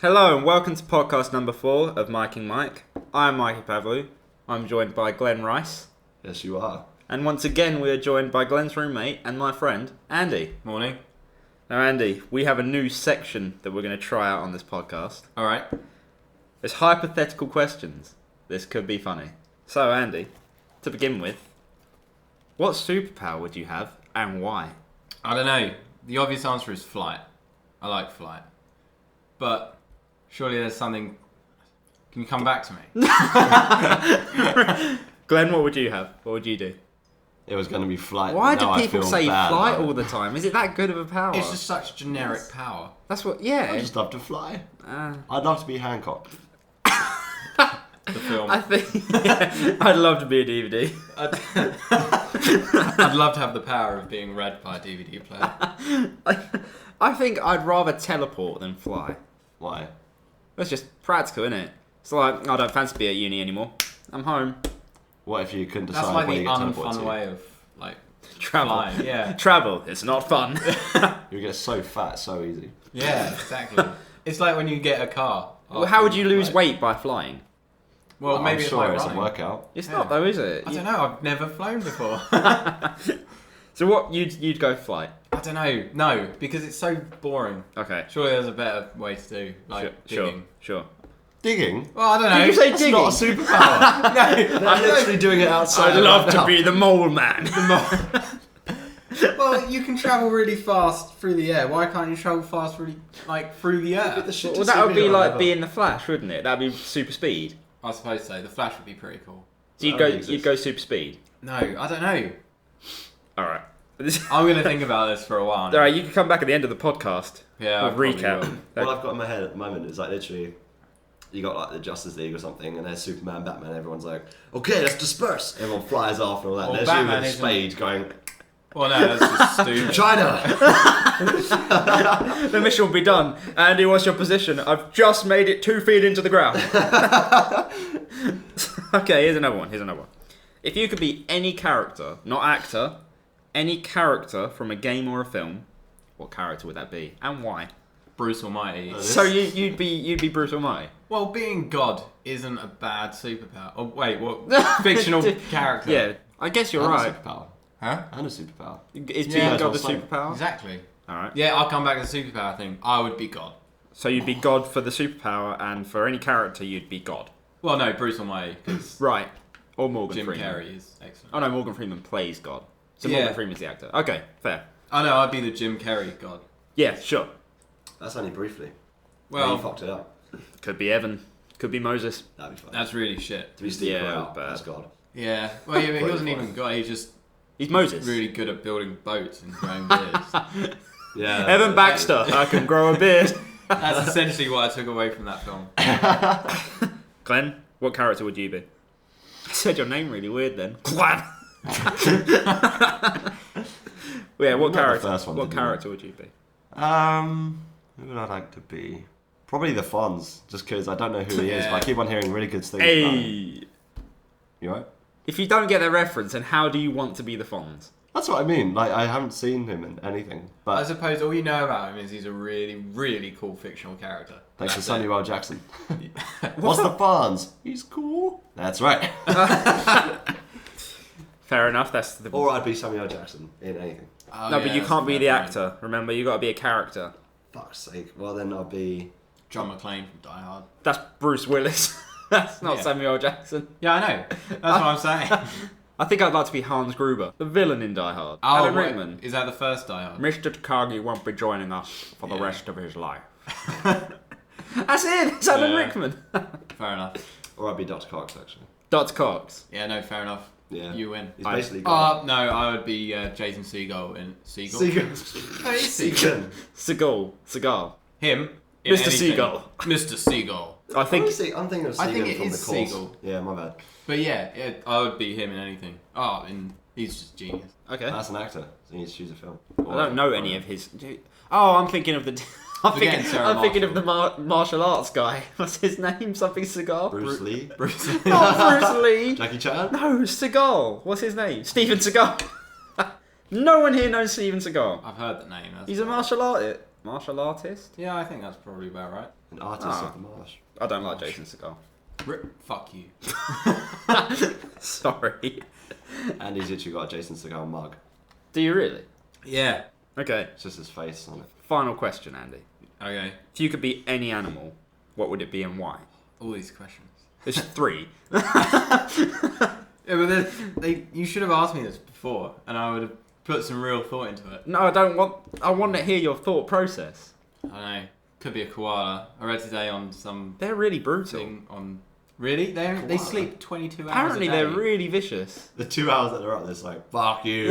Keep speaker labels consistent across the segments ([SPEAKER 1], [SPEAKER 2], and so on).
[SPEAKER 1] Hello and welcome to podcast number 4 of Mike and Mike. I'm Mikey Pavlou. I'm joined by Glenn Rice.
[SPEAKER 2] Yes, you are.
[SPEAKER 1] And once again we are joined by Glenn's roommate and my friend, Andy.
[SPEAKER 3] Morning.
[SPEAKER 1] Now Andy, we have a new section that we're going to try out on this podcast.
[SPEAKER 3] Alright.
[SPEAKER 1] It's hypothetical questions. This could be funny. So Andy, to begin with, what superpower would you have and why?
[SPEAKER 3] I don't know. The obvious answer is flight. I like flight. But surely there's something... Can you come back to me?
[SPEAKER 1] Glenn, what would you have? What would you do?
[SPEAKER 2] It was going to be flight.
[SPEAKER 1] Why
[SPEAKER 2] but now
[SPEAKER 1] do people say flight all
[SPEAKER 2] the
[SPEAKER 1] the time? Is it that good of a power?
[SPEAKER 3] It's just such generic power.
[SPEAKER 1] That's what, yeah.
[SPEAKER 2] I just love to fly.
[SPEAKER 1] Uh,
[SPEAKER 2] I'd love to be Hancock.
[SPEAKER 3] The film.
[SPEAKER 1] I think I'd love to be a DVD.
[SPEAKER 3] I'd love to have the power of being read by a DVD player.
[SPEAKER 1] I think I'd rather teleport than fly.
[SPEAKER 2] Why?
[SPEAKER 1] That's just practical, isn't it? It's like, I don't fancy being at uni anymore. I'm home.
[SPEAKER 2] What if you couldn't decide
[SPEAKER 3] That's like
[SPEAKER 2] where
[SPEAKER 3] the
[SPEAKER 2] you get teleported
[SPEAKER 3] unfun
[SPEAKER 2] to?
[SPEAKER 3] way of
[SPEAKER 1] Travel.
[SPEAKER 3] flying. Yeah.
[SPEAKER 1] Travel. It's not fun.
[SPEAKER 2] You get so fat so easy.
[SPEAKER 3] Yeah, exactly. It's like when you get a car.
[SPEAKER 1] Well, how would you lose
[SPEAKER 3] like-
[SPEAKER 1] weight by flying?
[SPEAKER 3] Well, maybe
[SPEAKER 2] I'm
[SPEAKER 3] it's
[SPEAKER 2] sure
[SPEAKER 3] like
[SPEAKER 2] it's a
[SPEAKER 3] running.
[SPEAKER 2] workout.
[SPEAKER 1] It's
[SPEAKER 3] Yeah.
[SPEAKER 1] not though, is it?
[SPEAKER 3] I don't know. I've never flown before.
[SPEAKER 1] So what? You'd go flight.
[SPEAKER 3] I don't know. No, because it's so boring.
[SPEAKER 1] Okay.
[SPEAKER 3] Surely there's a better way to do, like digging.
[SPEAKER 1] Sure.
[SPEAKER 2] Digging?
[SPEAKER 3] Well, I don't know.
[SPEAKER 1] Did you say
[SPEAKER 2] That's
[SPEAKER 1] digging?
[SPEAKER 2] not a superpower. I'm literally doing it outside.
[SPEAKER 1] I'd love
[SPEAKER 2] right
[SPEAKER 1] to
[SPEAKER 2] now.
[SPEAKER 1] be the mole man.
[SPEAKER 3] Well, you can travel really fast through the air. Why can't you travel fast through the air?
[SPEAKER 1] Well, that would be like being the Flash, wouldn't it? That'd be super speed.
[SPEAKER 3] I suppose so. The Flash would be pretty cool.
[SPEAKER 1] So
[SPEAKER 2] That
[SPEAKER 1] you'd go super speed.
[SPEAKER 3] No, I don't know.
[SPEAKER 1] All right.
[SPEAKER 3] I'm going to think about this for a while.
[SPEAKER 1] All right, you can come back at the end of the podcast.
[SPEAKER 3] Yeah,
[SPEAKER 1] with
[SPEAKER 3] I probably
[SPEAKER 1] recap.
[SPEAKER 3] will.
[SPEAKER 2] What I've got in my head at the moment is like literally, you got like the Justice League or something, and there's Superman, Batman. Everyone's like, okay, let's disperse. Everyone flies off and all that.
[SPEAKER 3] Well,
[SPEAKER 2] There's
[SPEAKER 3] Batman
[SPEAKER 2] you with a
[SPEAKER 3] isn't-
[SPEAKER 2] spade going,
[SPEAKER 3] Well, no, that's just stupid.
[SPEAKER 2] China.
[SPEAKER 1] The mission will be done. Andy, what's your position? I've just made it 2 feet into the ground. Okay, here's another one. If you could be any character, not actor, any character from a game or a film, what character would that be, and why?
[SPEAKER 3] Bruce Almighty.
[SPEAKER 1] So you'd be Bruce Almighty.
[SPEAKER 3] Well, being God isn't a bad superpower. Oh, wait, what? Fictional character.
[SPEAKER 1] Yeah, I guess you're
[SPEAKER 2] And
[SPEAKER 1] right.
[SPEAKER 2] a superpower.
[SPEAKER 3] Huh?
[SPEAKER 2] And a superpower.
[SPEAKER 1] Is
[SPEAKER 3] Yeah,
[SPEAKER 1] being God the
[SPEAKER 2] that's what I'm saying.
[SPEAKER 1] superpower?
[SPEAKER 3] Exactly.
[SPEAKER 1] All right.
[SPEAKER 3] Yeah, I'll come back to the superpower thing. I would be God.
[SPEAKER 1] So you'd be God for the superpower, and for any character, you'd be God.
[SPEAKER 3] Well, no, Bruce Almighty, because
[SPEAKER 1] Right. Or Morgan
[SPEAKER 3] Jim
[SPEAKER 1] Freeman.
[SPEAKER 3] Carrey is excellent.
[SPEAKER 1] Oh no, Morgan Freeman plays God. So
[SPEAKER 3] Yeah.
[SPEAKER 1] Morgan Freeman's the actor. Okay, fair.
[SPEAKER 3] I know, I'd be the Jim Carrey God.
[SPEAKER 1] Yeah, sure.
[SPEAKER 2] That's only briefly.
[SPEAKER 3] Well,
[SPEAKER 2] you fucked it up.
[SPEAKER 1] Could be Evan. Could be Moses.
[SPEAKER 2] That'd be fun.
[SPEAKER 3] that's really shit.
[SPEAKER 2] To be Steve
[SPEAKER 1] Yeah,
[SPEAKER 2] Carell,
[SPEAKER 1] bad.
[SPEAKER 2] that's God.
[SPEAKER 3] Yeah. Well, yeah, but he
[SPEAKER 2] Pretty
[SPEAKER 3] wasn't
[SPEAKER 2] fun.
[SPEAKER 3] even God. He's just
[SPEAKER 1] He's Moses.
[SPEAKER 3] really good at building boats and growing beards.
[SPEAKER 2] Yeah.
[SPEAKER 1] Evan Baxter. I can grow a beard.
[SPEAKER 3] That's essentially what I took away from that film.
[SPEAKER 1] Glenn, what character would you be? I said your name really weird then. Glenn. Yeah, what
[SPEAKER 2] Not the
[SPEAKER 1] character?
[SPEAKER 2] first one
[SPEAKER 1] What
[SPEAKER 2] to do
[SPEAKER 1] character would you be?
[SPEAKER 2] Who would I like to be? Probably the Fonz, just because I don't know who he is,
[SPEAKER 3] Yeah.
[SPEAKER 2] but I keep on hearing really good things about him.
[SPEAKER 1] Hey.
[SPEAKER 2] You right?
[SPEAKER 1] If you don't get the reference, then how do you want to be the Fonz?
[SPEAKER 2] That's what I mean. Like, I haven't seen him in anything,
[SPEAKER 3] I
[SPEAKER 2] but
[SPEAKER 3] suppose all you know about him is he's a really, really cool fictional character.
[SPEAKER 2] thanks to
[SPEAKER 3] That's
[SPEAKER 2] Samuel
[SPEAKER 3] it.
[SPEAKER 2] L. Jackson. What's the Fonz? He's cool. That's right.
[SPEAKER 1] Fair enough. That's the.
[SPEAKER 2] Or I'd be Samuel L. Jackson in anything.
[SPEAKER 3] Oh,
[SPEAKER 1] No,
[SPEAKER 3] yeah,
[SPEAKER 1] but you
[SPEAKER 3] that's
[SPEAKER 1] can't
[SPEAKER 3] a
[SPEAKER 1] be
[SPEAKER 3] fair
[SPEAKER 1] the
[SPEAKER 3] point.
[SPEAKER 1] actor. Remember, you got to be a character.
[SPEAKER 2] Fuck's sake. Well, then I'll be...
[SPEAKER 3] John McClane from Die Hard.
[SPEAKER 1] That's Bruce Willis. That's not
[SPEAKER 3] Yeah.
[SPEAKER 1] Samuel L. Jackson.
[SPEAKER 3] Yeah, I know. That's what I'm saying.
[SPEAKER 1] I think I'd like to be Hans Gruber, the villain in Die Hard.
[SPEAKER 3] Oh,
[SPEAKER 1] Alan
[SPEAKER 3] wait,
[SPEAKER 1] Rickman.
[SPEAKER 3] is that the first Die Hard?
[SPEAKER 1] Mr. Takagi won't be joining us for the
[SPEAKER 3] Yeah.
[SPEAKER 1] rest of his life. That's it. It's Alan
[SPEAKER 3] Yeah.
[SPEAKER 1] Rickman.
[SPEAKER 3] Fair enough.
[SPEAKER 2] Or I'd be Dr. Cox, actually.
[SPEAKER 1] Dr. Cox.
[SPEAKER 3] Yeah, no, fair enough.
[SPEAKER 2] Yeah.
[SPEAKER 3] You win.
[SPEAKER 2] He's
[SPEAKER 1] I-
[SPEAKER 2] basically God.
[SPEAKER 3] No, I would be Jason Segel in Segel.
[SPEAKER 2] Seagan.
[SPEAKER 3] No, he's Segel.
[SPEAKER 1] Seagal.
[SPEAKER 3] Him. in
[SPEAKER 1] Mr.
[SPEAKER 3] anything.
[SPEAKER 1] Segel.
[SPEAKER 3] Mr. Segel.
[SPEAKER 1] I think.
[SPEAKER 2] I'm thinking of
[SPEAKER 3] I
[SPEAKER 2] Seagan
[SPEAKER 3] think it
[SPEAKER 2] from
[SPEAKER 3] is
[SPEAKER 2] the course.
[SPEAKER 3] Seagal.
[SPEAKER 2] Yeah, my bad.
[SPEAKER 3] But yeah, I would be him in anything. Oh, and he's just genius.
[SPEAKER 1] Okay.
[SPEAKER 2] That's an actor, so you need to choose a film.
[SPEAKER 1] I don't know any of his. Oh, I'm thinking of the. I'm
[SPEAKER 3] Again,
[SPEAKER 1] thinking,
[SPEAKER 3] Sarah
[SPEAKER 1] I'm thinking of the martial arts guy. What's his name? Something Seagal?
[SPEAKER 2] Bruce Lee.
[SPEAKER 3] Bruce.
[SPEAKER 1] Not Bruce Lee.
[SPEAKER 2] Jackie Chan.
[SPEAKER 1] No, Seagal. What's his name? Steven Seagal. No one here knows Steven Seagal.
[SPEAKER 3] I've heard the name. That's
[SPEAKER 1] He's a martial artist. Martial artist?
[SPEAKER 3] Yeah, I think that's probably about right.
[SPEAKER 2] An artist of the marsh.
[SPEAKER 1] I don't like Jason Segel.
[SPEAKER 3] Fuck you.
[SPEAKER 1] Sorry.
[SPEAKER 2] And he's literally got a Jason Segel mug.
[SPEAKER 1] Do you really?
[SPEAKER 3] Yeah.
[SPEAKER 1] Okay.
[SPEAKER 2] It's just his face on it.
[SPEAKER 1] Final question, Andy.
[SPEAKER 3] Okay.
[SPEAKER 1] If you could be any animal, what would it be and why?
[SPEAKER 3] All these questions.
[SPEAKER 1] There's 3.
[SPEAKER 3] Yeah, but you should have asked me this before, and I would have put some real thought into it.
[SPEAKER 1] No, I don't want... I want to hear your thought process.
[SPEAKER 3] I don't know. Could be a koala. I read today on some
[SPEAKER 1] They're really brutal.
[SPEAKER 3] thing on... Really? They sleep 22 hours
[SPEAKER 1] Apparently
[SPEAKER 3] a day.
[SPEAKER 1] they're really vicious.
[SPEAKER 2] The 2 hours that they're up, it's like, fuck you.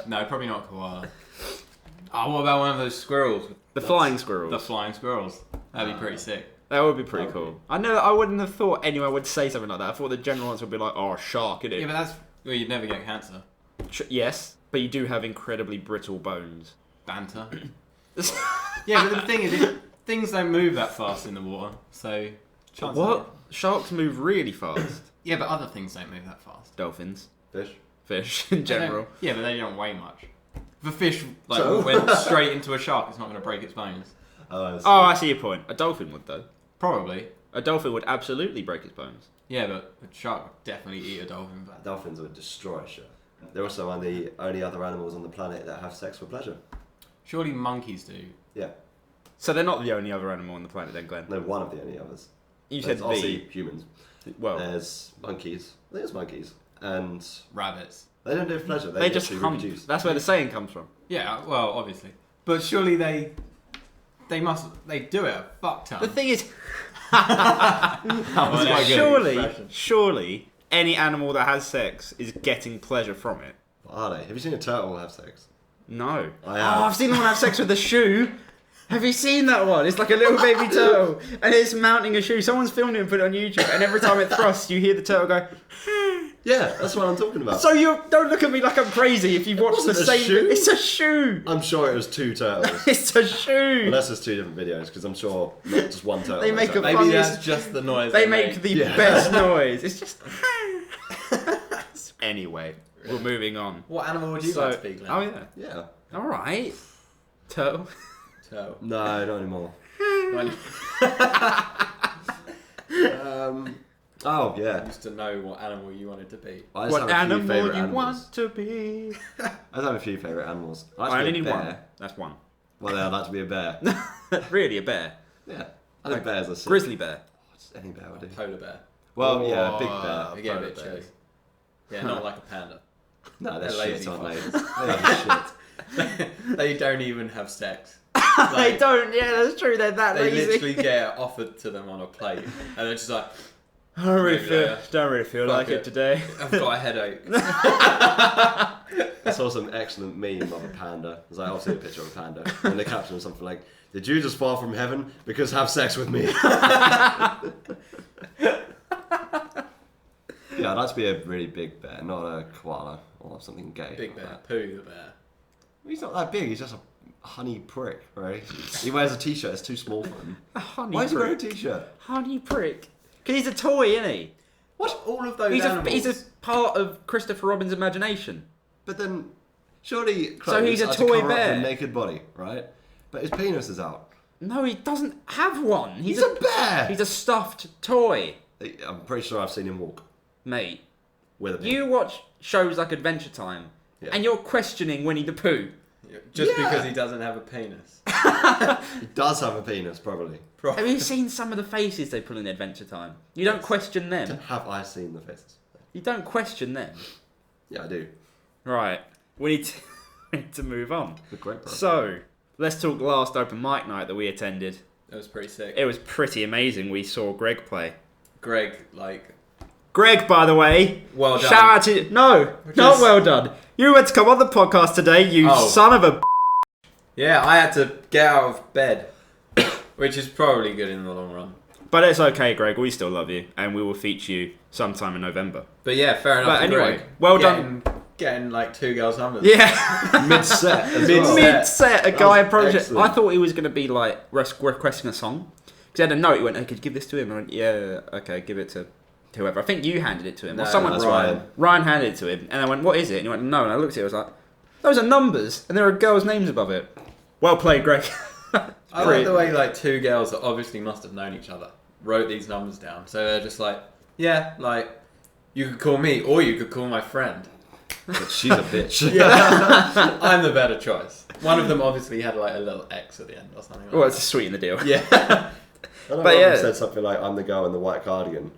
[SPEAKER 3] No, probably not a koala. Oh, what about one of those squirrels?
[SPEAKER 1] The flying squirrels.
[SPEAKER 3] The flying squirrels. That'd be pretty sick.
[SPEAKER 1] That would be pretty
[SPEAKER 2] Okay.
[SPEAKER 1] cool. I wouldn't have thought anyone would say something like that. I thought the general answer would be like, oh, shark, innit?
[SPEAKER 3] Yeah, but that's... Well, you'd never get cancer.
[SPEAKER 1] Yes, but you do have incredibly brittle bones.
[SPEAKER 3] Banter. Yeah, but the thing is, things don't move that fast in the water, so... chances are-
[SPEAKER 1] What? Sharks move really fast.
[SPEAKER 3] Yeah, but other things don't move that fast.
[SPEAKER 1] Dolphins.
[SPEAKER 2] Fish.
[SPEAKER 1] In general.
[SPEAKER 3] Yeah, but they don't weigh much. If a fish
[SPEAKER 2] So?
[SPEAKER 3] went straight into a shark, it's not going to break its bones.
[SPEAKER 1] Oh, I see your point. A dolphin would, though.
[SPEAKER 3] Probably.
[SPEAKER 1] A dolphin would absolutely break its bones.
[SPEAKER 3] Yeah, but a shark would definitely eat a dolphin. But
[SPEAKER 2] Dolphins would destroy shit. They're also one of the only other animals on the planet that have sex for pleasure.
[SPEAKER 3] surely monkeys do.
[SPEAKER 2] Yeah.
[SPEAKER 1] So they're not the only other animal on the planet then, Glenn?
[SPEAKER 2] No, one of the only others.
[SPEAKER 1] You
[SPEAKER 2] There's
[SPEAKER 1] said
[SPEAKER 2] obviously
[SPEAKER 1] B.
[SPEAKER 2] humans.
[SPEAKER 1] Well,
[SPEAKER 2] There's monkeys. There's monkeys. And
[SPEAKER 3] Rabbits.
[SPEAKER 2] they don't do it for pleasure.
[SPEAKER 1] they just
[SPEAKER 2] literally
[SPEAKER 1] hump.
[SPEAKER 2] reproduce.
[SPEAKER 1] That's where the saying comes from.
[SPEAKER 3] Yeah, well, obviously. But surely they do it a fuck ton.
[SPEAKER 1] The thing is,
[SPEAKER 3] That was quite good.
[SPEAKER 1] surely, any animal that has sex is getting pleasure from it.
[SPEAKER 2] Are they? Have you seen a turtle have sex?
[SPEAKER 1] No.
[SPEAKER 2] I have.
[SPEAKER 1] Oh, I've seen one have sex with a shoe. Have you seen that one? It's like a little baby turtle, and it's mounting a shoe. Someone's filmed it and put it on YouTube, and every time it thrusts, you hear the turtle go.
[SPEAKER 2] Yeah, that's what I'm talking about.
[SPEAKER 1] So you don't look at me like I'm crazy if you watch the
[SPEAKER 2] wasn't a
[SPEAKER 1] same.
[SPEAKER 2] shoe.
[SPEAKER 1] It's a shoe.
[SPEAKER 2] I'm sure it was 2 turtles.
[SPEAKER 1] It's a shoe.
[SPEAKER 2] Unless there's 2 different videos, because I'm sure not just one turtle.
[SPEAKER 1] They make a
[SPEAKER 3] Maybe
[SPEAKER 1] funniest-
[SPEAKER 3] that's just the noise
[SPEAKER 1] They make the
[SPEAKER 2] Yeah.
[SPEAKER 1] best noise. It's just. Anyway, we're moving on.
[SPEAKER 3] What animal would you like to be, Glenn?
[SPEAKER 1] Oh yeah.
[SPEAKER 2] Yeah.
[SPEAKER 1] All right. Turtle.
[SPEAKER 3] Turtle.
[SPEAKER 2] No, not anymore. Oh,
[SPEAKER 3] I
[SPEAKER 2] yeah.
[SPEAKER 3] used to know what animal you wanted to be.
[SPEAKER 2] I just
[SPEAKER 1] What
[SPEAKER 2] have a few
[SPEAKER 1] animal
[SPEAKER 2] favourite
[SPEAKER 1] you
[SPEAKER 2] animals.
[SPEAKER 1] want to be?
[SPEAKER 2] I just have a few favourite animals. I
[SPEAKER 1] I
[SPEAKER 2] like to
[SPEAKER 1] only
[SPEAKER 2] be a
[SPEAKER 1] need one.
[SPEAKER 2] bear.
[SPEAKER 1] That's one.
[SPEAKER 2] Well, yeah, I'd like to be a bear.
[SPEAKER 1] Really, a bear.
[SPEAKER 2] Yeah. I think bears are sick.
[SPEAKER 1] Grizzly bear.
[SPEAKER 2] Just any bear would do.
[SPEAKER 3] Polar bear.
[SPEAKER 2] Well, yeah, a big
[SPEAKER 1] Oh,
[SPEAKER 2] bear.
[SPEAKER 3] Again, a
[SPEAKER 1] polar
[SPEAKER 3] bit
[SPEAKER 1] bear.
[SPEAKER 3] chilly. Yeah, not like a panda.
[SPEAKER 2] No, they're
[SPEAKER 3] They're
[SPEAKER 2] shit,
[SPEAKER 3] lazy
[SPEAKER 2] aren't they?
[SPEAKER 3] fuckers.
[SPEAKER 2] They are shit.
[SPEAKER 3] They don't even have sex.
[SPEAKER 1] They don't. Yeah, that's true. They're that
[SPEAKER 3] They
[SPEAKER 1] lazy.
[SPEAKER 3] literally get offered to them on a plate, and they're just like,
[SPEAKER 1] I don't really
[SPEAKER 3] Maybe,
[SPEAKER 1] feel.
[SPEAKER 3] yeah.
[SPEAKER 1] Don't really feel
[SPEAKER 3] Fuck
[SPEAKER 1] like it
[SPEAKER 3] it.
[SPEAKER 1] today.
[SPEAKER 3] "I've got a headache."
[SPEAKER 2] I saw some excellent meme of a panda. There's like obviously a picture of a panda, and the caption was something like, "Did you just fall from heaven? Because have sex with me." Yeah, I'd like to be a really big bear, not a koala or something gay.
[SPEAKER 3] Big
[SPEAKER 2] like
[SPEAKER 3] bear,
[SPEAKER 2] that.
[SPEAKER 3] Pooh the bear.
[SPEAKER 2] He's not that big. He's just a honey prick, right? He wears a t-shirt. It's too small for him.
[SPEAKER 1] A honey
[SPEAKER 2] Why is he wearing a
[SPEAKER 1] prick.
[SPEAKER 2] t-shirt?
[SPEAKER 1] Honey prick. Because he's a toy, isn't he?
[SPEAKER 3] What? All of those
[SPEAKER 1] He's
[SPEAKER 3] animals.
[SPEAKER 1] he's a part of Christopher Robin's imagination.
[SPEAKER 2] But then, surely
[SPEAKER 1] So he's a
[SPEAKER 2] clothes are
[SPEAKER 1] toy
[SPEAKER 2] to cover up
[SPEAKER 1] bear.
[SPEAKER 2] the naked body, right? But his penis is out.
[SPEAKER 1] No, he doesn't have one.
[SPEAKER 2] He's a bear.
[SPEAKER 1] He's a stuffed toy,
[SPEAKER 2] I'm pretty sure I've seen him walk
[SPEAKER 1] mate.
[SPEAKER 2] with a penis.
[SPEAKER 1] You watch shows like Adventure Time,
[SPEAKER 2] Yeah.
[SPEAKER 1] and you're questioning Winnie the Pooh.
[SPEAKER 3] Just
[SPEAKER 2] Yeah.
[SPEAKER 3] because he doesn't have a penis.
[SPEAKER 2] He does have a penis, probably.
[SPEAKER 1] Have you seen some of the faces they put in Adventure Time? You don't question them.
[SPEAKER 2] Have I seen the faces?
[SPEAKER 1] You don't question them.
[SPEAKER 2] Yeah, I do.
[SPEAKER 1] Right. We need to move on.
[SPEAKER 2] The great program.
[SPEAKER 1] So, let's talk last open mic night that we attended.
[SPEAKER 3] That was pretty sick.
[SPEAKER 1] It was pretty amazing. We saw Greg play.
[SPEAKER 3] Greg, like,
[SPEAKER 1] Greg, by the way.
[SPEAKER 3] well done.
[SPEAKER 1] Shout out to... No, not well done. You went to come on the podcast today, you
[SPEAKER 3] Oh.
[SPEAKER 1] son of a...
[SPEAKER 3] Yeah, I had to get out of bed, which is probably good in the long run.
[SPEAKER 1] But it's okay, Greg. We still love you. And we will feature you sometime in November.
[SPEAKER 3] But yeah, fair enough.
[SPEAKER 1] But
[SPEAKER 3] to
[SPEAKER 1] anyway,
[SPEAKER 3] Greg.
[SPEAKER 1] well
[SPEAKER 3] Getting like 2 girls' numbers.
[SPEAKER 1] Yeah.
[SPEAKER 2] Mid-set as
[SPEAKER 3] Mid-set.
[SPEAKER 2] well.
[SPEAKER 1] Mid-set, a
[SPEAKER 2] That
[SPEAKER 1] guy
[SPEAKER 2] was
[SPEAKER 1] approached it.
[SPEAKER 2] excellent.
[SPEAKER 1] I thought he was going to be like requesting a song. Because he had a note. He went, "I could give this to him." I went, "Yeah, okay, give it to whoever. I think you handed it to him.
[SPEAKER 3] No,
[SPEAKER 1] or someone.
[SPEAKER 2] that's Ryan.
[SPEAKER 1] Ryan handed it to him, and I went, "What is it?" And he went, "No." And I looked at it. I was like, "Those are numbers, and there are girls' names above it." Well played, Greg.
[SPEAKER 3] I like the way like two girls that obviously must have known each other wrote these numbers down. So they're just like, yeah, like you could call me or you could call my friend.
[SPEAKER 2] But she's a bitch.
[SPEAKER 3] Yeah, I'm the better choice. One of them obviously had like a little X at the end or something. Like
[SPEAKER 1] Well,
[SPEAKER 3] that.
[SPEAKER 1] it's sweet in the deal.
[SPEAKER 3] Yeah.
[SPEAKER 2] I don't
[SPEAKER 1] But
[SPEAKER 2] know
[SPEAKER 1] yeah.
[SPEAKER 2] said something like, I'm the girl in the white cardigan.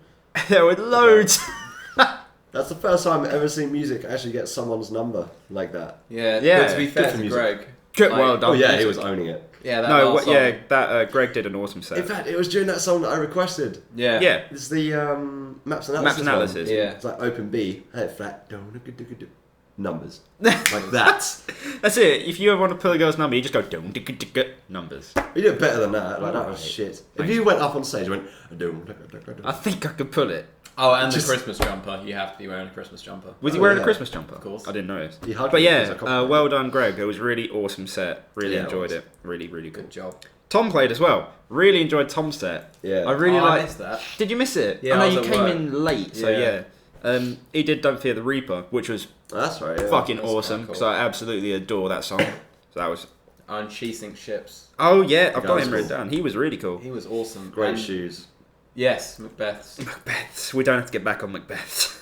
[SPEAKER 1] There were loads.
[SPEAKER 2] That's the first time I've ever seen music actually get someone's number like that.
[SPEAKER 3] Yeah.
[SPEAKER 1] Yeah.
[SPEAKER 3] But to be
[SPEAKER 2] Good
[SPEAKER 3] fair
[SPEAKER 2] for
[SPEAKER 3] to
[SPEAKER 2] music.
[SPEAKER 3] Greg.
[SPEAKER 1] Good,
[SPEAKER 3] like-
[SPEAKER 1] well done.
[SPEAKER 2] Oh yeah, he was owning it.
[SPEAKER 3] Yeah. That
[SPEAKER 1] No,
[SPEAKER 3] last song.
[SPEAKER 1] yeah, that Greg did an awesome set.
[SPEAKER 2] In fact, it was during that song that I requested.
[SPEAKER 3] Yeah.
[SPEAKER 1] Yeah,
[SPEAKER 2] It's the Maps Analysis.
[SPEAKER 1] Maps Analysis.
[SPEAKER 2] One.
[SPEAKER 3] Yeah.
[SPEAKER 2] It's like open B, head flat, numbers. Like that.
[SPEAKER 1] that's it. If you ever want to pull a girl's number, you just go dum digga digga numbers.
[SPEAKER 2] You did better than that. Like that was
[SPEAKER 1] Alright.
[SPEAKER 2] shit. If
[SPEAKER 1] Thanks.
[SPEAKER 2] you went up on stage and went dum,
[SPEAKER 1] I think I could pull it.
[SPEAKER 3] Oh, and
[SPEAKER 2] Just-
[SPEAKER 3] the Christmas jumper. You have to be wearing a Christmas jumper.
[SPEAKER 1] Was he
[SPEAKER 2] Oh,
[SPEAKER 1] wearing
[SPEAKER 2] yeah.
[SPEAKER 1] a Christmas jumper?
[SPEAKER 3] Of course.
[SPEAKER 1] I didn't notice.
[SPEAKER 2] He hugged
[SPEAKER 1] But
[SPEAKER 2] me as
[SPEAKER 1] yeah,
[SPEAKER 2] a compliment.
[SPEAKER 1] well done, Greg. It was a really awesome set. Really
[SPEAKER 2] Yeah, it
[SPEAKER 1] enjoyed
[SPEAKER 2] was.
[SPEAKER 1] it. Really, really good.
[SPEAKER 3] Good job.
[SPEAKER 1] Tom played as well. Really enjoyed Tom's set.
[SPEAKER 2] Yeah.
[SPEAKER 1] I really
[SPEAKER 3] I
[SPEAKER 1] liked.
[SPEAKER 3] missed that.
[SPEAKER 1] Did you miss it?
[SPEAKER 3] Yeah,
[SPEAKER 1] I know
[SPEAKER 3] I was
[SPEAKER 1] you
[SPEAKER 3] at
[SPEAKER 1] came
[SPEAKER 3] work.
[SPEAKER 1] in late, so
[SPEAKER 3] Yeah.
[SPEAKER 1] yeah. He did "Don't Fear the Reaper," which was
[SPEAKER 2] That's right. Yeah.
[SPEAKER 1] fucking
[SPEAKER 3] that's
[SPEAKER 1] awesome
[SPEAKER 3] quite cool.
[SPEAKER 1] because I absolutely adore that song. So that was.
[SPEAKER 3] And She Sinks Ships.
[SPEAKER 1] Oh yeah, I've
[SPEAKER 2] That
[SPEAKER 1] got
[SPEAKER 2] was
[SPEAKER 1] him written
[SPEAKER 2] cool.
[SPEAKER 1] down. He was really cool.
[SPEAKER 3] He was awesome.
[SPEAKER 2] Great
[SPEAKER 3] And-
[SPEAKER 2] shoes.
[SPEAKER 3] Yes, Macbeth's.
[SPEAKER 1] Macbeth's. We don't have to get back on Macbeth's.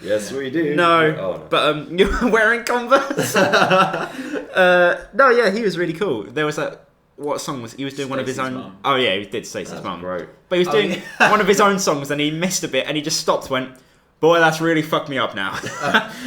[SPEAKER 2] Yes, we do.
[SPEAKER 1] No,
[SPEAKER 2] Oh, no.
[SPEAKER 1] but you were wearing Converse. No, yeah, he was really cool. There was that. What song was he was doing? One of his
[SPEAKER 3] Stacey's
[SPEAKER 1] own.
[SPEAKER 3] Mum.
[SPEAKER 1] Oh yeah, he did Stacey's
[SPEAKER 2] That's
[SPEAKER 1] mum.
[SPEAKER 2] great.
[SPEAKER 1] But he was
[SPEAKER 3] Oh,
[SPEAKER 1] doing one of his own songs, and he missed a bit, and he just stopped, went, "Boy, that's really fucked me up now,"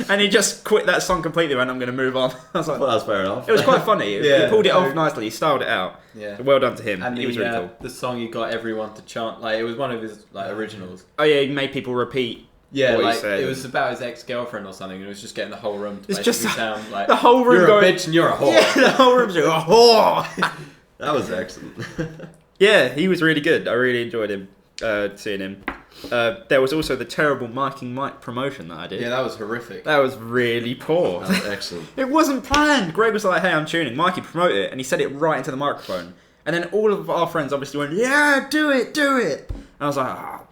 [SPEAKER 1] and he just quit that song completely. Went, "I'm going to move on." I was like,
[SPEAKER 2] Well, that's fair enough.
[SPEAKER 1] it was quite funny.
[SPEAKER 3] Yeah.
[SPEAKER 1] He pulled it off nicely. He styled it out.
[SPEAKER 3] Yeah.
[SPEAKER 1] Well done to him.
[SPEAKER 3] And
[SPEAKER 1] he was really cool.
[SPEAKER 3] the song he got everyone to chant, like it was one of his like originals.
[SPEAKER 1] Oh yeah, he made people repeat.
[SPEAKER 3] Yeah,
[SPEAKER 1] What he
[SPEAKER 3] like
[SPEAKER 1] said.
[SPEAKER 3] it was about his ex-girlfriend or something, and it was just getting the whole room to
[SPEAKER 1] It's
[SPEAKER 3] basically
[SPEAKER 1] just-
[SPEAKER 3] sound like
[SPEAKER 1] The whole room
[SPEAKER 3] you're a
[SPEAKER 1] going.
[SPEAKER 3] bitch and you're a whore.
[SPEAKER 1] Yeah, the whole room's going, "Oh."
[SPEAKER 2] That was excellent.
[SPEAKER 1] Yeah, he was really good. I really enjoyed him, seeing him. There was also the terrible Miking Mike promotion that I did.
[SPEAKER 3] Yeah, that was horrific.
[SPEAKER 1] That was really poor.
[SPEAKER 2] That was excellent.
[SPEAKER 1] It wasn't planned. Greg was like, "Hey, I'm tuning." Mikey promoted it, and he said it right into the microphone. And then all of our friends obviously went, "Yeah, do it, do it." And I was like, "Ah."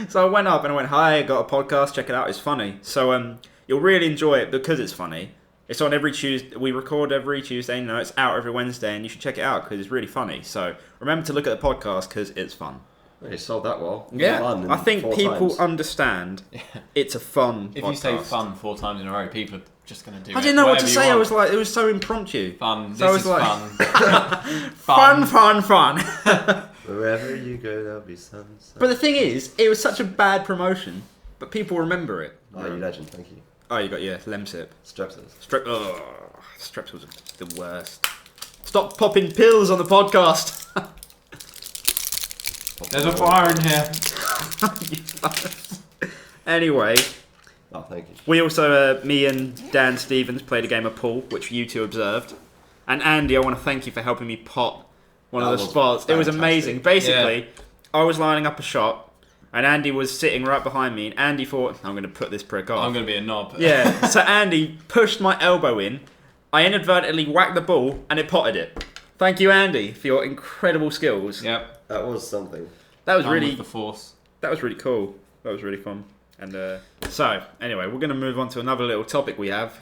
[SPEAKER 1] So I went up and I went, "Hi, I got a podcast. Check it out. It's funny." So you'll really enjoy it because it's funny. It's on every Tuesday. We record every Tuesday. You know, it's out every Wednesday, and you should check it out because it's really funny. So remember to look at the podcast because it's fun.
[SPEAKER 2] You sold that well.
[SPEAKER 1] Yeah,
[SPEAKER 2] Fun in
[SPEAKER 1] I think
[SPEAKER 2] 4
[SPEAKER 1] people
[SPEAKER 2] times.
[SPEAKER 1] understand it's a fun
[SPEAKER 3] If
[SPEAKER 1] podcast.
[SPEAKER 3] you say fun 4 times in a row, people are just going to do it.
[SPEAKER 1] I didn't know what to
[SPEAKER 3] whatever you
[SPEAKER 1] say. I
[SPEAKER 3] want.
[SPEAKER 1] was like, it was so impromptu.
[SPEAKER 3] Fun.
[SPEAKER 1] So I
[SPEAKER 3] This
[SPEAKER 1] was
[SPEAKER 3] is
[SPEAKER 1] like-
[SPEAKER 3] fun.
[SPEAKER 1] Fun.
[SPEAKER 2] Wherever you go, there'll be sunshine.
[SPEAKER 1] But the thing is, it was such a bad promotion, but people remember it.
[SPEAKER 2] Oh, you legend. Thank you.
[SPEAKER 1] Oh, you got, yeah, Lemsip.
[SPEAKER 2] Strepsils.
[SPEAKER 1] Streps was the worst. Stop popping pills on the podcast.
[SPEAKER 3] There's a fire in here.
[SPEAKER 1] Anyway,
[SPEAKER 2] Oh, thank you.
[SPEAKER 1] we also, me and Dan Stevens played a game of pool, which you two observed. And Andy, I want to thank you for helping me pot one
[SPEAKER 2] That
[SPEAKER 1] of the
[SPEAKER 2] was
[SPEAKER 1] spots. It was
[SPEAKER 2] fantastic.
[SPEAKER 1] amazing. Basically, I was lining up a shot, and Andy was sitting right behind me, and Andy thought, "I'm going to put this prick off."
[SPEAKER 3] I'm going to be a knob.
[SPEAKER 1] Yeah, so Andy pushed my elbow in. I inadvertently whacked the ball, and it potted it. Thank you, Andy, for your incredible skills.
[SPEAKER 3] Yep.
[SPEAKER 2] That was something.
[SPEAKER 1] That was
[SPEAKER 3] Done
[SPEAKER 1] really,
[SPEAKER 3] with the force.
[SPEAKER 1] that was really cool. That was really fun. And so, anyway, we're going to move on to another little topic we have.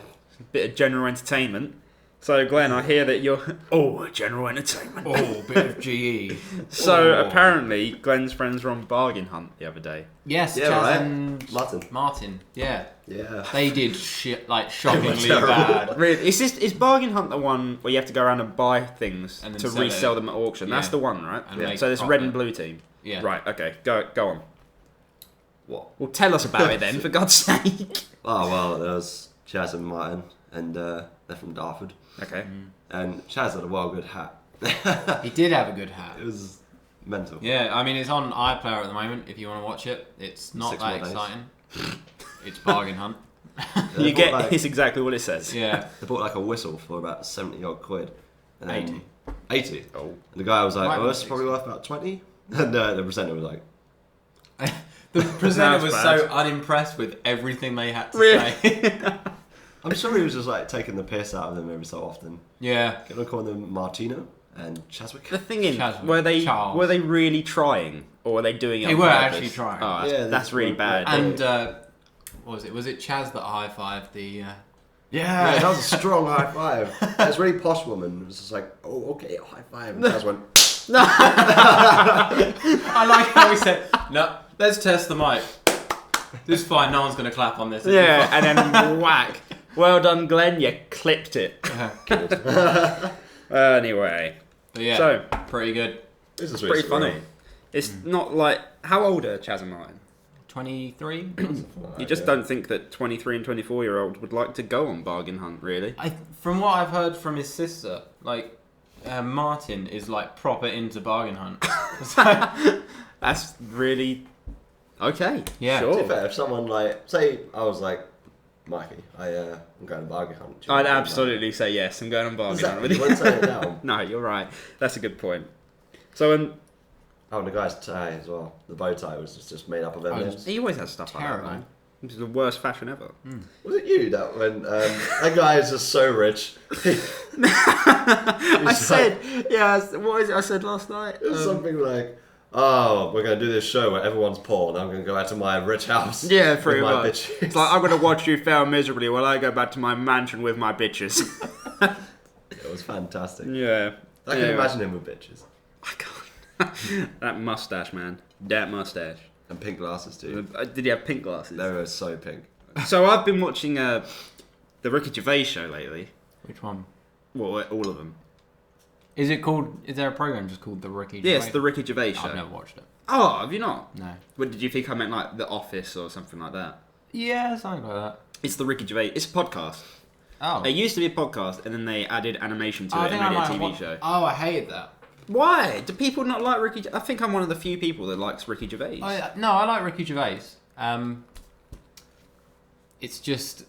[SPEAKER 1] A bit of general entertainment. So, Glenn, I hear that you're... Oh, general entertainment.
[SPEAKER 3] Oh, bit of GE.
[SPEAKER 1] So,
[SPEAKER 3] Oh.
[SPEAKER 1] apparently, Glenn's friends were on bargain hunt the other day.
[SPEAKER 3] Yes,
[SPEAKER 2] Yeah,
[SPEAKER 3] Chaz
[SPEAKER 2] right.
[SPEAKER 3] and
[SPEAKER 2] Martin.
[SPEAKER 3] Yeah,
[SPEAKER 2] Yeah.
[SPEAKER 3] they did shit like shockingly
[SPEAKER 2] terrible.
[SPEAKER 3] bad.
[SPEAKER 1] Really, is bargain hunt the one where you have to go around and buy things
[SPEAKER 3] And then
[SPEAKER 1] to
[SPEAKER 3] sell
[SPEAKER 1] resell
[SPEAKER 3] it.
[SPEAKER 1] them at auction? That's
[SPEAKER 3] Yeah.
[SPEAKER 1] the one, right?
[SPEAKER 3] And
[SPEAKER 2] Yeah.
[SPEAKER 3] make
[SPEAKER 1] So, this
[SPEAKER 3] profit.
[SPEAKER 1] red and blue team.
[SPEAKER 3] Yeah.
[SPEAKER 1] Right, okay, go on.
[SPEAKER 2] What?
[SPEAKER 1] Well, tell us about it then, for God's sake.
[SPEAKER 2] Oh, well, there was Chaz and Martin, and they're from Dartford.
[SPEAKER 1] Okay.
[SPEAKER 2] And Chaz had a well good hat.
[SPEAKER 3] He did have a good hat.
[SPEAKER 2] It was mental.
[SPEAKER 3] Yeah, I mean it's on iPlayer at the moment. If you want to watch it, it's not
[SPEAKER 2] 6
[SPEAKER 3] that
[SPEAKER 2] more days.
[SPEAKER 3] exciting. It's bargain hunt.
[SPEAKER 2] They
[SPEAKER 1] You
[SPEAKER 2] bought,
[SPEAKER 1] get
[SPEAKER 2] like,
[SPEAKER 1] it's exactly what it says.
[SPEAKER 3] Yeah.
[SPEAKER 2] They bought like a whistle for about 70 odd quid. And then
[SPEAKER 3] 80.
[SPEAKER 2] 80.
[SPEAKER 1] Oh.
[SPEAKER 2] And the guy was like,
[SPEAKER 3] Right,
[SPEAKER 2] oh, it's
[SPEAKER 3] six.
[SPEAKER 2] probably worth about 20. And the presenter was like,
[SPEAKER 3] The presenter
[SPEAKER 1] That's
[SPEAKER 3] was
[SPEAKER 1] bad.
[SPEAKER 3] so unimpressed with everything they had to
[SPEAKER 1] Really?
[SPEAKER 3] say.
[SPEAKER 2] I'm sure he was just like taking the piss out of them every so often.
[SPEAKER 3] Yeah.
[SPEAKER 2] Can I call them Martino and
[SPEAKER 1] The
[SPEAKER 2] Chaswick?
[SPEAKER 1] thing is,
[SPEAKER 3] Chaswick.
[SPEAKER 1] were they
[SPEAKER 3] Charles.
[SPEAKER 1] really trying, Or were they doing it
[SPEAKER 4] They
[SPEAKER 1] on
[SPEAKER 4] were
[SPEAKER 1] purpose?
[SPEAKER 4] actually trying.
[SPEAKER 1] Oh,
[SPEAKER 2] Yeah,
[SPEAKER 1] that's really bad.
[SPEAKER 4] And what was it? Was it Chaz that high-fived the...
[SPEAKER 2] Yeah, that was a strong high five. That was a really posh woman. It was just like, oh, okay, high five. And Chaz went,
[SPEAKER 4] I like how he said, no, let's test the mic. This is fine, no one's going to clap on this.
[SPEAKER 1] Yeah, and then whack. Well done, Glenn. You clipped it. Anyway,
[SPEAKER 4] But yeah,
[SPEAKER 1] so
[SPEAKER 4] pretty good.
[SPEAKER 2] this is
[SPEAKER 1] pretty funny. It's not like how old are Chaz and Martin?
[SPEAKER 4] 23?
[SPEAKER 1] You just don't think that 23 and 24-year-old would like to go on bargain hunt, really?
[SPEAKER 4] From what I've heard from his sister, like, Martin is like proper into bargain hunt. So,
[SPEAKER 1] That's really okay.
[SPEAKER 4] Yeah.
[SPEAKER 2] To be
[SPEAKER 1] Sure.
[SPEAKER 2] fair, if someone like, say I was like, Mikey, I'm going to bargain hunt. Do you
[SPEAKER 1] I'd
[SPEAKER 2] want to
[SPEAKER 1] absolutely say yes. I'm going on bargain hunt
[SPEAKER 2] Exactly.
[SPEAKER 1] with
[SPEAKER 2] You
[SPEAKER 1] you.
[SPEAKER 2] won't say it now.
[SPEAKER 1] No, you're right. That's a good point. So,
[SPEAKER 2] Oh, and the guy's tie as well. The bow tie was just made up of M&Ms.
[SPEAKER 1] he always has stuff
[SPEAKER 4] Terrible.
[SPEAKER 1] like that, man. This is the worst fashion ever.
[SPEAKER 2] Was it you that when that guy is just so rich?
[SPEAKER 1] I said, yeah. What is it I said last night?
[SPEAKER 2] It was something like, "Oh, we're going to do this show where everyone's poor, and I'm going to go out to my rich house."
[SPEAKER 1] Yeah,
[SPEAKER 2] with
[SPEAKER 1] pretty
[SPEAKER 2] my
[SPEAKER 1] much.
[SPEAKER 2] bitches.
[SPEAKER 1] It's like I'm gonna watch you fail miserably while I go back to my mansion with my bitches.
[SPEAKER 2] It was fantastic.
[SPEAKER 1] Yeah,
[SPEAKER 2] I can imagine him with bitches
[SPEAKER 1] I can't. That mustache, man. That mustache.
[SPEAKER 2] and pink glasses too.
[SPEAKER 1] Did he have pink glasses?
[SPEAKER 2] They were so pink.
[SPEAKER 1] So I've been watching the Ricky Gervais show lately.
[SPEAKER 4] Which one?
[SPEAKER 1] Well, all of them.
[SPEAKER 4] Is it called? Is there a program just called The Ricky?
[SPEAKER 1] Yes,
[SPEAKER 4] Gervais?
[SPEAKER 1] the Ricky Gervais show.
[SPEAKER 4] I've never watched it.
[SPEAKER 1] Oh, have you not?
[SPEAKER 4] No.
[SPEAKER 1] What did you think I meant, like The Office or something like that?
[SPEAKER 4] Yeah, something like that.
[SPEAKER 1] It's the Ricky Gervais. It's a podcast.
[SPEAKER 4] Oh.
[SPEAKER 1] It used to be a podcast, and then they added animation to
[SPEAKER 4] I
[SPEAKER 1] it and
[SPEAKER 4] think I
[SPEAKER 1] made it
[SPEAKER 4] might
[SPEAKER 1] a
[SPEAKER 4] have
[SPEAKER 1] TV
[SPEAKER 4] wa-
[SPEAKER 1] show.
[SPEAKER 4] Oh, I hated that.
[SPEAKER 1] Why? Do people not like Ricky? I think I'm one of the few people that likes Ricky Gervais.
[SPEAKER 4] No, I like Ricky Gervais. It's just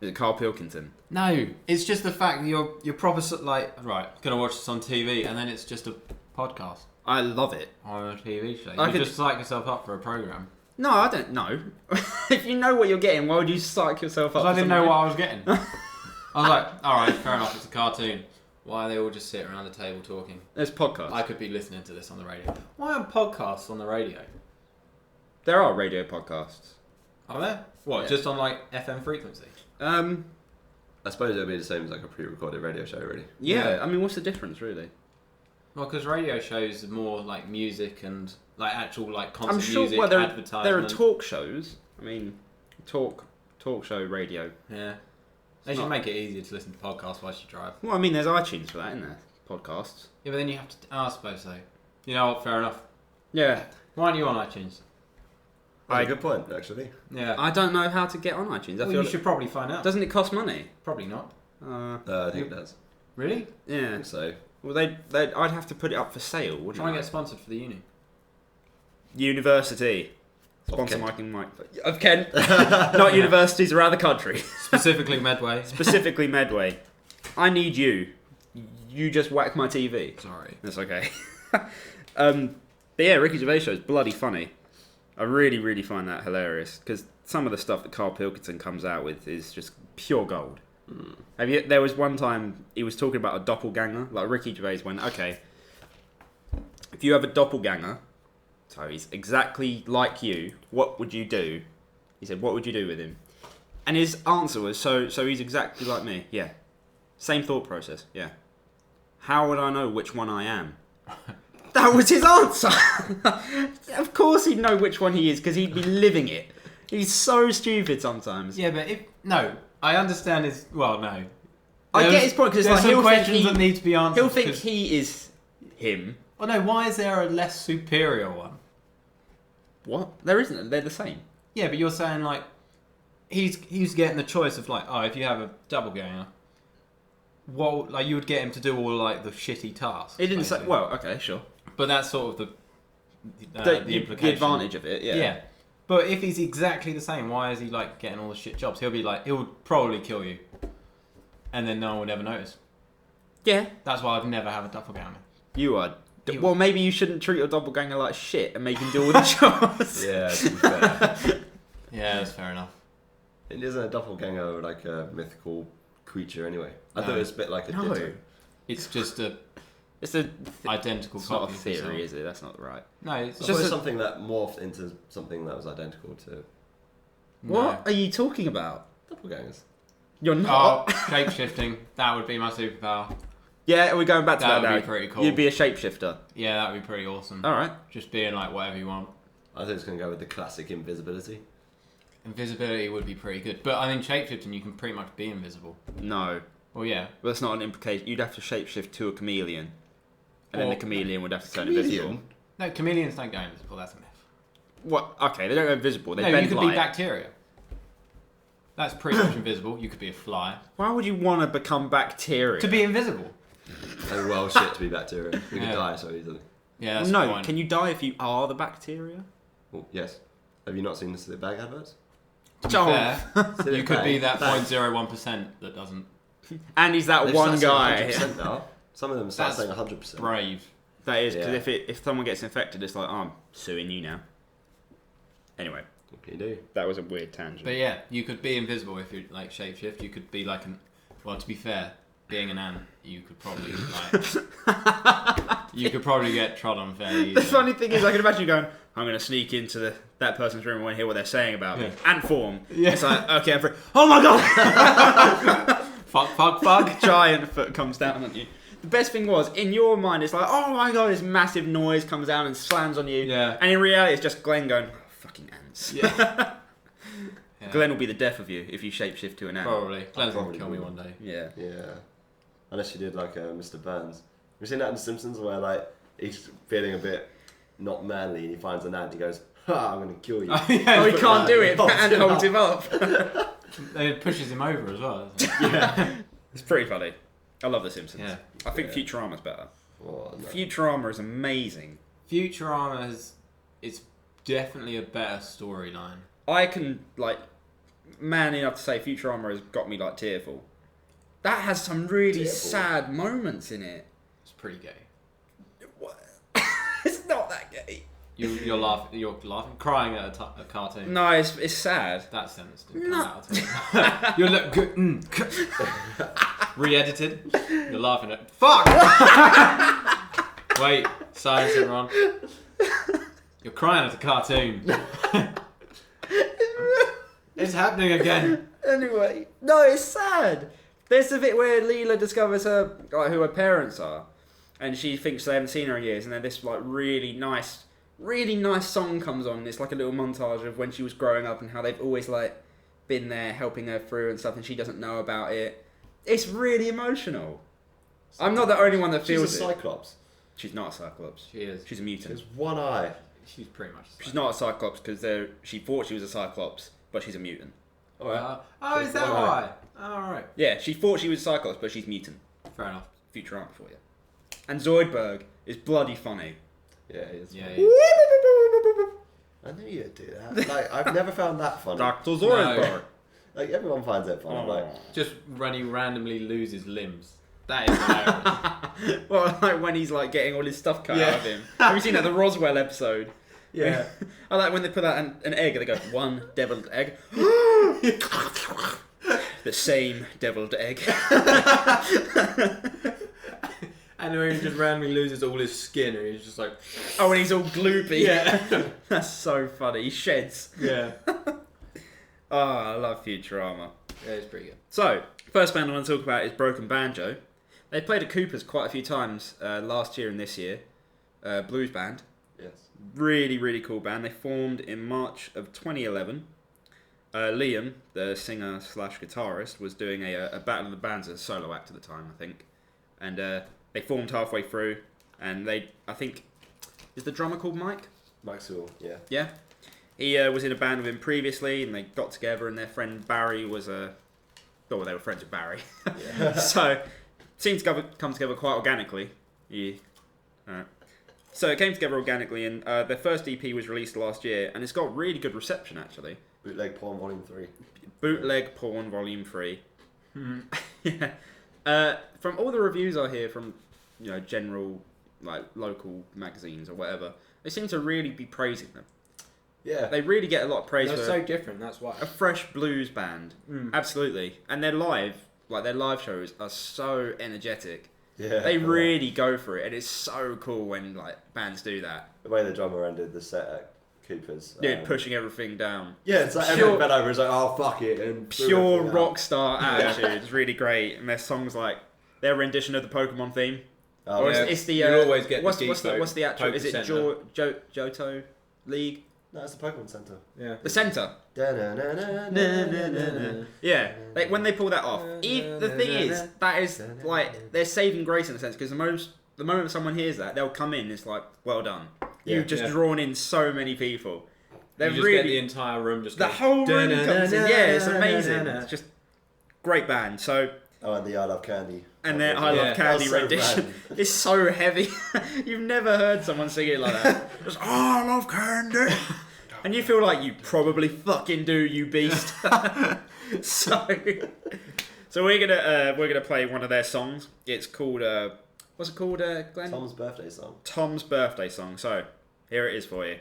[SPEAKER 1] Is it Carl Pilkington?
[SPEAKER 4] no. It's just the fact that you're proper like right. Gonna watch this on TV, and then it's just a podcast
[SPEAKER 1] I love it.
[SPEAKER 4] on a TV show.
[SPEAKER 1] I
[SPEAKER 4] You
[SPEAKER 1] could-
[SPEAKER 4] just psych yourself up for a program.
[SPEAKER 1] No, I don't know. If you know what you're getting, why would you psych yourself up?
[SPEAKER 4] Because I
[SPEAKER 1] for
[SPEAKER 4] didn't know
[SPEAKER 1] something?
[SPEAKER 4] what I was getting. I was like, all right, fair enough. It's a cartoon. Why are they all just sitting around the table talking?
[SPEAKER 1] There's podcasts.
[SPEAKER 4] I could be listening to this on the radio. Why are podcasts on the radio?
[SPEAKER 1] There are radio podcasts.
[SPEAKER 4] Are there? What?
[SPEAKER 1] Yeah.
[SPEAKER 4] Just on like FM frequency?
[SPEAKER 1] Um,
[SPEAKER 2] I suppose it would be the same as like a pre-recorded radio show, really.
[SPEAKER 1] yeah.
[SPEAKER 4] Yeah.
[SPEAKER 1] I mean, what's the difference, really?
[SPEAKER 4] Well, because radio shows are more like music and like actual like concert
[SPEAKER 1] I'm sure.
[SPEAKER 4] music,
[SPEAKER 1] Well, there
[SPEAKER 4] advertisement.
[SPEAKER 1] are talk shows. I mean, talk show radio.
[SPEAKER 4] Yeah. They
[SPEAKER 1] It's
[SPEAKER 4] should
[SPEAKER 1] not-
[SPEAKER 4] make it easier to listen to podcasts whilst you drive.
[SPEAKER 1] Well, I mean, there's iTunes for that, isn't there? Podcasts.
[SPEAKER 4] Yeah, but then you have to. I suppose so. You know what? Fair enough.
[SPEAKER 1] Yeah.
[SPEAKER 4] Why aren't you on iTunes?
[SPEAKER 2] That's a good point, actually.
[SPEAKER 4] Yeah.
[SPEAKER 1] I don't know how to get on iTunes. I
[SPEAKER 4] well,
[SPEAKER 1] feel
[SPEAKER 4] you should probably find out.
[SPEAKER 1] doesn't it cost money?
[SPEAKER 4] Probably not.
[SPEAKER 2] I think it does.
[SPEAKER 4] Really?
[SPEAKER 2] I
[SPEAKER 1] Yeah.
[SPEAKER 2] think so.
[SPEAKER 1] Well, I'd have to put it up for sale, wouldn't
[SPEAKER 4] Try and
[SPEAKER 1] I?
[SPEAKER 4] get sponsored for the uni.
[SPEAKER 1] University. Sponsor
[SPEAKER 2] Kent.
[SPEAKER 1] Mike and Mike. Of Kent. Not universities around the country.
[SPEAKER 4] Specifically Medway.
[SPEAKER 1] Specifically Medway. I need you. You just whack my TV.
[SPEAKER 4] Sorry.
[SPEAKER 1] That's okay. But yeah, Ricky Gervais show is bloody funny. I really, really find that hilarious because some of the stuff that Carl Pilkington comes out with is just pure gold. There was one time he was talking about a doppelganger. Like Ricky Gervais went, okay, if you have a doppelganger, so he's exactly like you, what would you do? He said, what would you do with him? And his answer was, so he's exactly like me. Yeah. Same thought process. Yeah. How would I know which one I am? That was his answer. Of course he'd know which one he is because he'd be living it. He's so stupid sometimes.
[SPEAKER 4] Yeah, but I understand his. Well, no.
[SPEAKER 1] I get
[SPEAKER 4] There's-
[SPEAKER 1] his point because
[SPEAKER 4] there's
[SPEAKER 1] like,
[SPEAKER 4] some
[SPEAKER 1] he'll
[SPEAKER 4] questions
[SPEAKER 1] think
[SPEAKER 4] that need to be answered.
[SPEAKER 1] he'll think
[SPEAKER 4] because-
[SPEAKER 1] he is him.
[SPEAKER 4] Oh no! Why is there a less superior one?
[SPEAKER 1] What? There isn't. They're the same.
[SPEAKER 4] Yeah, but you're saying like he's getting the choice of like, oh, if you have a double ganger, what like you would get him to do all like the shitty tasks.
[SPEAKER 1] It didn't say.
[SPEAKER 4] basically.
[SPEAKER 1] Well, okay, sure.
[SPEAKER 4] But that's sort of the
[SPEAKER 1] The
[SPEAKER 4] implication.
[SPEAKER 1] advantage of it. Yeah.
[SPEAKER 4] But if he's exactly the same, why is he like getting all the shit jobs? He'll probably kill you, and then no one would ever notice.
[SPEAKER 1] Yeah.
[SPEAKER 4] That's why I'd never have a doppelganger.
[SPEAKER 1] You are.
[SPEAKER 4] You-
[SPEAKER 1] Well, maybe you shouldn't treat your doppelganger like shit and make him do all the jobs.
[SPEAKER 2] Yeah, to be fair.
[SPEAKER 4] Yeah, that's fair enough.
[SPEAKER 2] It isn't a doppelganger like a mythical creature anyway. I
[SPEAKER 4] No.
[SPEAKER 2] thought it was a bit like a
[SPEAKER 1] No.
[SPEAKER 2] ditto.
[SPEAKER 4] It's just a
[SPEAKER 1] It's a
[SPEAKER 4] identical
[SPEAKER 1] it's not a
[SPEAKER 4] copy of the song.
[SPEAKER 1] theory, is it? That's not right.
[SPEAKER 4] No, it's
[SPEAKER 2] It's
[SPEAKER 1] just
[SPEAKER 2] just
[SPEAKER 1] a-
[SPEAKER 2] something that morphed into something that was identical to
[SPEAKER 1] What are you talking about?
[SPEAKER 2] doppelgangers.
[SPEAKER 1] You're
[SPEAKER 4] Oh,
[SPEAKER 1] not.
[SPEAKER 4] shape-shifting. That would be my superpower.
[SPEAKER 1] Yeah, are we going back to
[SPEAKER 4] That
[SPEAKER 1] that
[SPEAKER 4] would
[SPEAKER 1] now?
[SPEAKER 4] be pretty cool.
[SPEAKER 1] You'd be a shapeshifter.
[SPEAKER 4] Yeah, that would be pretty awesome.
[SPEAKER 1] All right.
[SPEAKER 4] Just being like whatever you want.
[SPEAKER 2] I think it's going to go with the classic invisibility.
[SPEAKER 4] Invisibility would be pretty good. But I mean, shapeshifting, you can pretty much be invisible.
[SPEAKER 1] No,
[SPEAKER 4] Well, yeah.
[SPEAKER 1] well, that's not an implication. You'd have to shapeshift to a chameleon, and then
[SPEAKER 4] Or-
[SPEAKER 1] the chameleon would have to turn
[SPEAKER 2] Chameleon?
[SPEAKER 1] invisible.
[SPEAKER 4] No, chameleons don't go invisible. That's a myth.
[SPEAKER 1] What? Okay, they don't go invisible. They
[SPEAKER 4] No,
[SPEAKER 1] bend
[SPEAKER 4] you could
[SPEAKER 1] light.
[SPEAKER 4] be bacteria. That's pretty much invisible. You could be a fly.
[SPEAKER 1] Why would you want to become bacteria?
[SPEAKER 4] To be invisible.
[SPEAKER 2] Oh, well, shit to be bacteria. You
[SPEAKER 4] Yeah.
[SPEAKER 2] could die so easily.
[SPEAKER 4] Yeah, that's the
[SPEAKER 1] no,
[SPEAKER 4] point.
[SPEAKER 1] can you die if you are the bacteria?
[SPEAKER 2] Well, yes. Have you not seen the slip bag adverts?
[SPEAKER 4] To be fair,
[SPEAKER 2] Slip
[SPEAKER 4] you could be
[SPEAKER 2] bag,
[SPEAKER 4] that
[SPEAKER 2] thanks.
[SPEAKER 4] 0.01% that doesn't.
[SPEAKER 1] And he's that
[SPEAKER 2] They've
[SPEAKER 1] one
[SPEAKER 2] started
[SPEAKER 1] guy.
[SPEAKER 2] saying 100% now. Some of them start
[SPEAKER 4] That's
[SPEAKER 2] saying 100%.
[SPEAKER 4] Brave.
[SPEAKER 1] That is, because
[SPEAKER 2] Yeah.
[SPEAKER 1] if someone gets infected, it's like, oh, I'm suing you now. Anyway,
[SPEAKER 2] What can you do?
[SPEAKER 1] that was a weird tangent.
[SPEAKER 4] But yeah, you could be invisible if you like shapeshift. You could be like an. Well, to be fair, being an ant, you could probably like. You could probably get trod on fairly
[SPEAKER 1] The
[SPEAKER 4] easily.
[SPEAKER 1] funny thing is, I can imagine you going, I'm going to sneak into that person's room and want to hear what they're saying about me. Ant form.
[SPEAKER 4] Yeah.
[SPEAKER 1] It's like, okay, I'm free. Oh my god!
[SPEAKER 4] Fuck.
[SPEAKER 1] Giant foot comes down on you. The best thing was, in your mind, it's like, oh my god, this massive noise comes down and slams on you.
[SPEAKER 4] Yeah.
[SPEAKER 1] And in reality, it's just Glenn going, oh, fucking ants.
[SPEAKER 4] Yeah. Yeah.
[SPEAKER 1] Glenn will be the death of you if you shapeshift to an ant.
[SPEAKER 4] Probably. Glenn's gonna
[SPEAKER 2] probably
[SPEAKER 4] kill me
[SPEAKER 2] will.
[SPEAKER 4] one day.
[SPEAKER 1] Yeah.
[SPEAKER 2] Yeah. Unless you did like Mr. Burns. Have you seen that in The Simpsons where like he's feeling a bit not manly and he finds an ant and he goes, ha, I'm going to kill you.
[SPEAKER 1] Oh, he can't do it.
[SPEAKER 2] Holds
[SPEAKER 1] The ant
[SPEAKER 2] him
[SPEAKER 1] holds
[SPEAKER 2] up.
[SPEAKER 1] him up.
[SPEAKER 4] It pushes him over as well. doesn't it?
[SPEAKER 1] Yeah. It's pretty funny. I love The Simpsons.
[SPEAKER 4] Yeah.
[SPEAKER 1] I think
[SPEAKER 2] Yeah.
[SPEAKER 1] Futurama's better.
[SPEAKER 2] Oh, no.
[SPEAKER 1] Futurama is amazing.
[SPEAKER 4] Futurama it's definitely a better storyline.
[SPEAKER 1] I can, like, man enough to say Futurama has got me, like, tearful. That has some really
[SPEAKER 2] Tearful?
[SPEAKER 1] sad moments in it.
[SPEAKER 4] It's pretty gay.
[SPEAKER 1] What? It's not that gay.
[SPEAKER 4] You're laughing, crying at a cartoon.
[SPEAKER 1] No, it's sad.
[SPEAKER 4] That sentence didn't
[SPEAKER 1] No.
[SPEAKER 4] come out. You look good. Re-edited. You're laughing at. Fuck! Wait, silence everyone. You're crying at a cartoon. It's happening again.
[SPEAKER 1] Anyway, no, it's sad. There's the bit where Leela discovers who her parents are, and she thinks they haven't seen her in years, and then this like really nice song comes on. It's like a little montage of when she was growing up and how they've always like been there helping her through and stuff, and she doesn't know about it. It's really emotional. I'm not the only one that
[SPEAKER 2] She's a
[SPEAKER 1] feels it.
[SPEAKER 2] Cyclops.
[SPEAKER 1] She's not a Cyclops.
[SPEAKER 4] She is.
[SPEAKER 1] She's a mutant.
[SPEAKER 2] She has one eye.
[SPEAKER 4] She's pretty much.
[SPEAKER 1] She's not a Cyclops because she thought she was a Cyclops, but she's a mutant.
[SPEAKER 2] Alright.
[SPEAKER 4] Oh, is that why? All right.
[SPEAKER 1] Yeah, she thought she was a Cyclops, but she's mutant.
[SPEAKER 4] Fair enough.
[SPEAKER 1] Futurama for you. And Zoidberg is bloody funny.
[SPEAKER 2] Yeah, he is.
[SPEAKER 4] Yeah.
[SPEAKER 2] I knew you'd do that. Like, I've never found that funny.
[SPEAKER 1] Dr. Zoidberg.
[SPEAKER 2] Like, everyone finds it funny. Like,
[SPEAKER 4] Just when he randomly loses limbs. That is hilarious.
[SPEAKER 1] Well, like when he's like getting all his stuff cut
[SPEAKER 4] Yeah.
[SPEAKER 1] out of him. Have you seen that the Roswell episode?
[SPEAKER 4] Yeah.
[SPEAKER 1] I like when they put out an egg and they go, one deviled egg. The same deviled egg.
[SPEAKER 4] And when he just randomly loses all his skin and he's just like.
[SPEAKER 1] Oh, and he's all gloopy.
[SPEAKER 4] Yeah.
[SPEAKER 1] That's so funny. He sheds.
[SPEAKER 4] Yeah.
[SPEAKER 1] Oh, I love Futurama.
[SPEAKER 4] Yeah, it's pretty good.
[SPEAKER 1] So, first band I want to talk about is Broken Banjo. They played at Cooper's quite a few times last year and this year. Blues band.
[SPEAKER 2] yes.
[SPEAKER 1] Really, really cool band. They formed in March of 2011. Liam, the singer slash guitarist, was doing a Battle of the Bands as a solo act at the time, I think. And they formed halfway through. And I think, is the drummer called Mike?
[SPEAKER 2] Mike Sewell, yeah.
[SPEAKER 1] Yeah. He was in a band with him previously, and they got together, and their friend Barry was they were friends with Barry.
[SPEAKER 2] Yeah.
[SPEAKER 1] So, seemed to come together quite organically. Yeah. So it came together organically, and their first EP was released last year, and it's got really good reception, actually.
[SPEAKER 2] Bootleg Porn Volume 3.
[SPEAKER 1] Bootleg Porn Volume 3. Yeah. From all the reviews I hear from, general, like, local magazines or whatever, they seem to really be praising them.
[SPEAKER 2] Yeah.
[SPEAKER 1] They really get a lot of praise
[SPEAKER 4] They're
[SPEAKER 1] for
[SPEAKER 4] so different, that's why.
[SPEAKER 1] a fresh blues band. Absolutely. And their live shows are so energetic.
[SPEAKER 2] Yeah,
[SPEAKER 1] They
[SPEAKER 2] yeah.
[SPEAKER 1] really go for it, and it's so cool when like bands do that.
[SPEAKER 2] The way the drummer ended the set at Cooper's.
[SPEAKER 1] Dude, pushing everything down.
[SPEAKER 2] Yeah, it's like
[SPEAKER 1] Pure-
[SPEAKER 2] everyone bent over. It's like, oh fuck it, and threw
[SPEAKER 1] Pure
[SPEAKER 2] everything
[SPEAKER 1] rock
[SPEAKER 2] out.
[SPEAKER 1] star attitude. It's really great, and their songs like their rendition of the Pokemon theme.
[SPEAKER 2] Oh,
[SPEAKER 1] Or
[SPEAKER 2] yeah.
[SPEAKER 1] it's the
[SPEAKER 3] You always get the
[SPEAKER 1] what's
[SPEAKER 3] geek
[SPEAKER 1] the actual?
[SPEAKER 3] Poke
[SPEAKER 1] Is it
[SPEAKER 3] Center.
[SPEAKER 1] Johto League?
[SPEAKER 2] No, it's the Pokemon Center.
[SPEAKER 3] Yeah.
[SPEAKER 1] The center.
[SPEAKER 2] Da-na-na-na-na-na-na.
[SPEAKER 1] Yeah, like when they pull that off. The thing is, that is like they're saving grace in a sense because the moment someone hears that, they'll come in. It's like, well done.
[SPEAKER 2] Yeah.
[SPEAKER 1] You've just drawn in so many people. They're
[SPEAKER 3] You just
[SPEAKER 1] really
[SPEAKER 3] get the entire room just
[SPEAKER 1] the
[SPEAKER 3] going,
[SPEAKER 1] whole room comes in. Yeah, it's amazing.
[SPEAKER 2] da-na-na-na-na-na.
[SPEAKER 1] It's just great band. So.
[SPEAKER 2] Oh, and the I Love Candy.
[SPEAKER 1] And their I
[SPEAKER 3] Yeah.
[SPEAKER 1] Love Candy
[SPEAKER 2] That's so
[SPEAKER 1] rendition is so heavy. You've never heard someone sing it like that. Just, I love candy. And you feel like you probably fucking do, you beast. so we're gonna play one of their songs. It's called what's it called, Glenn?
[SPEAKER 2] Tom's birthday song.
[SPEAKER 1] Tom's birthday song. So here it is for you.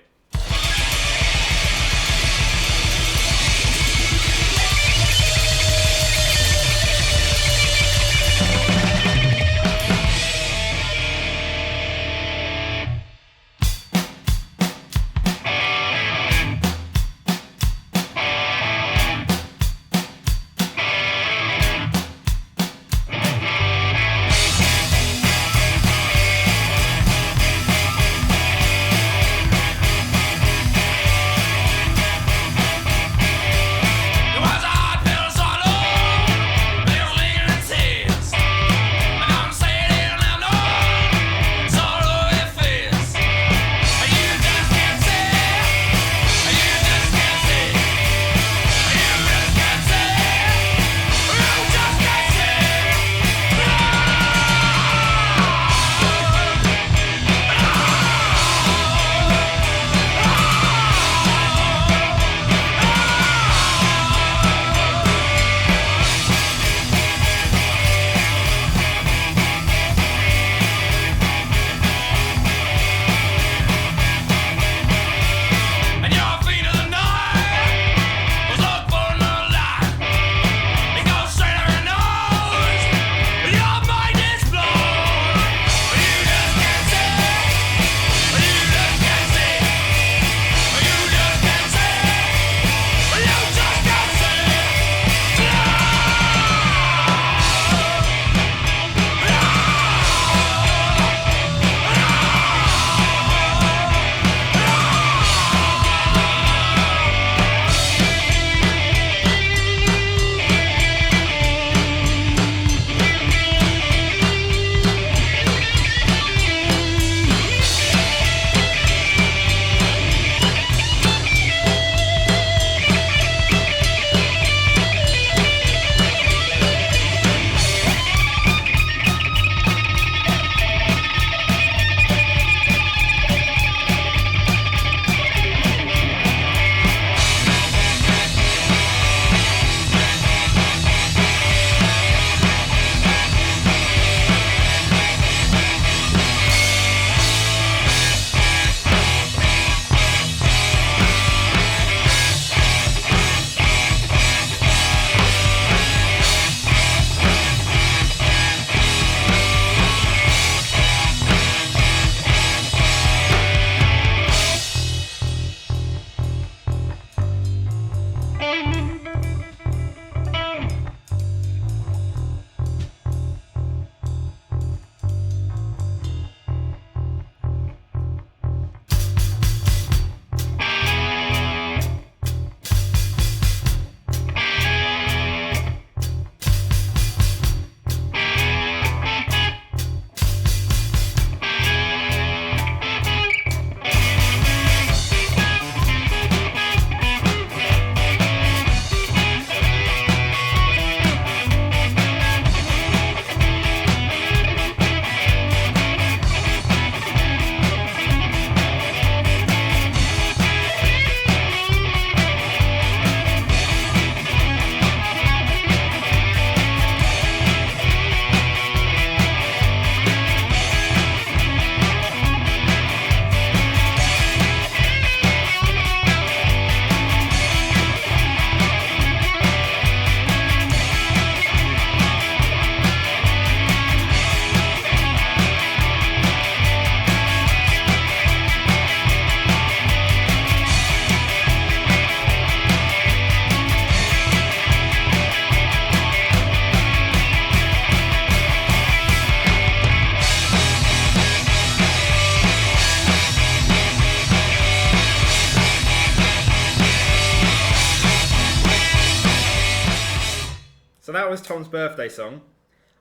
[SPEAKER 1] that was Tom's birthday song.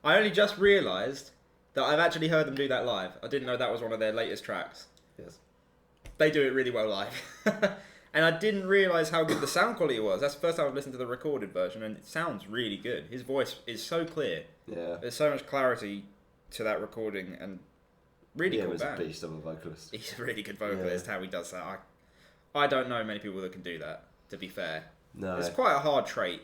[SPEAKER 1] I only just realised that I've actually heard them do that live. I didn't know that was one of their latest tracks.
[SPEAKER 2] Yes.
[SPEAKER 1] They do it really well live. And I didn't realise how good the sound quality was. That's the first time I've listened to the recorded version, and it sounds really good. His voice is so clear.
[SPEAKER 2] Yeah.
[SPEAKER 1] There's so much clarity to that recording, and really cool
[SPEAKER 2] Liam is
[SPEAKER 1] band.
[SPEAKER 2] a beast of a vocalist.
[SPEAKER 1] He's a really good vocalist, how he does that. I don't know many people that can do that, to be fair.
[SPEAKER 2] No.
[SPEAKER 1] It's quite a hard trait.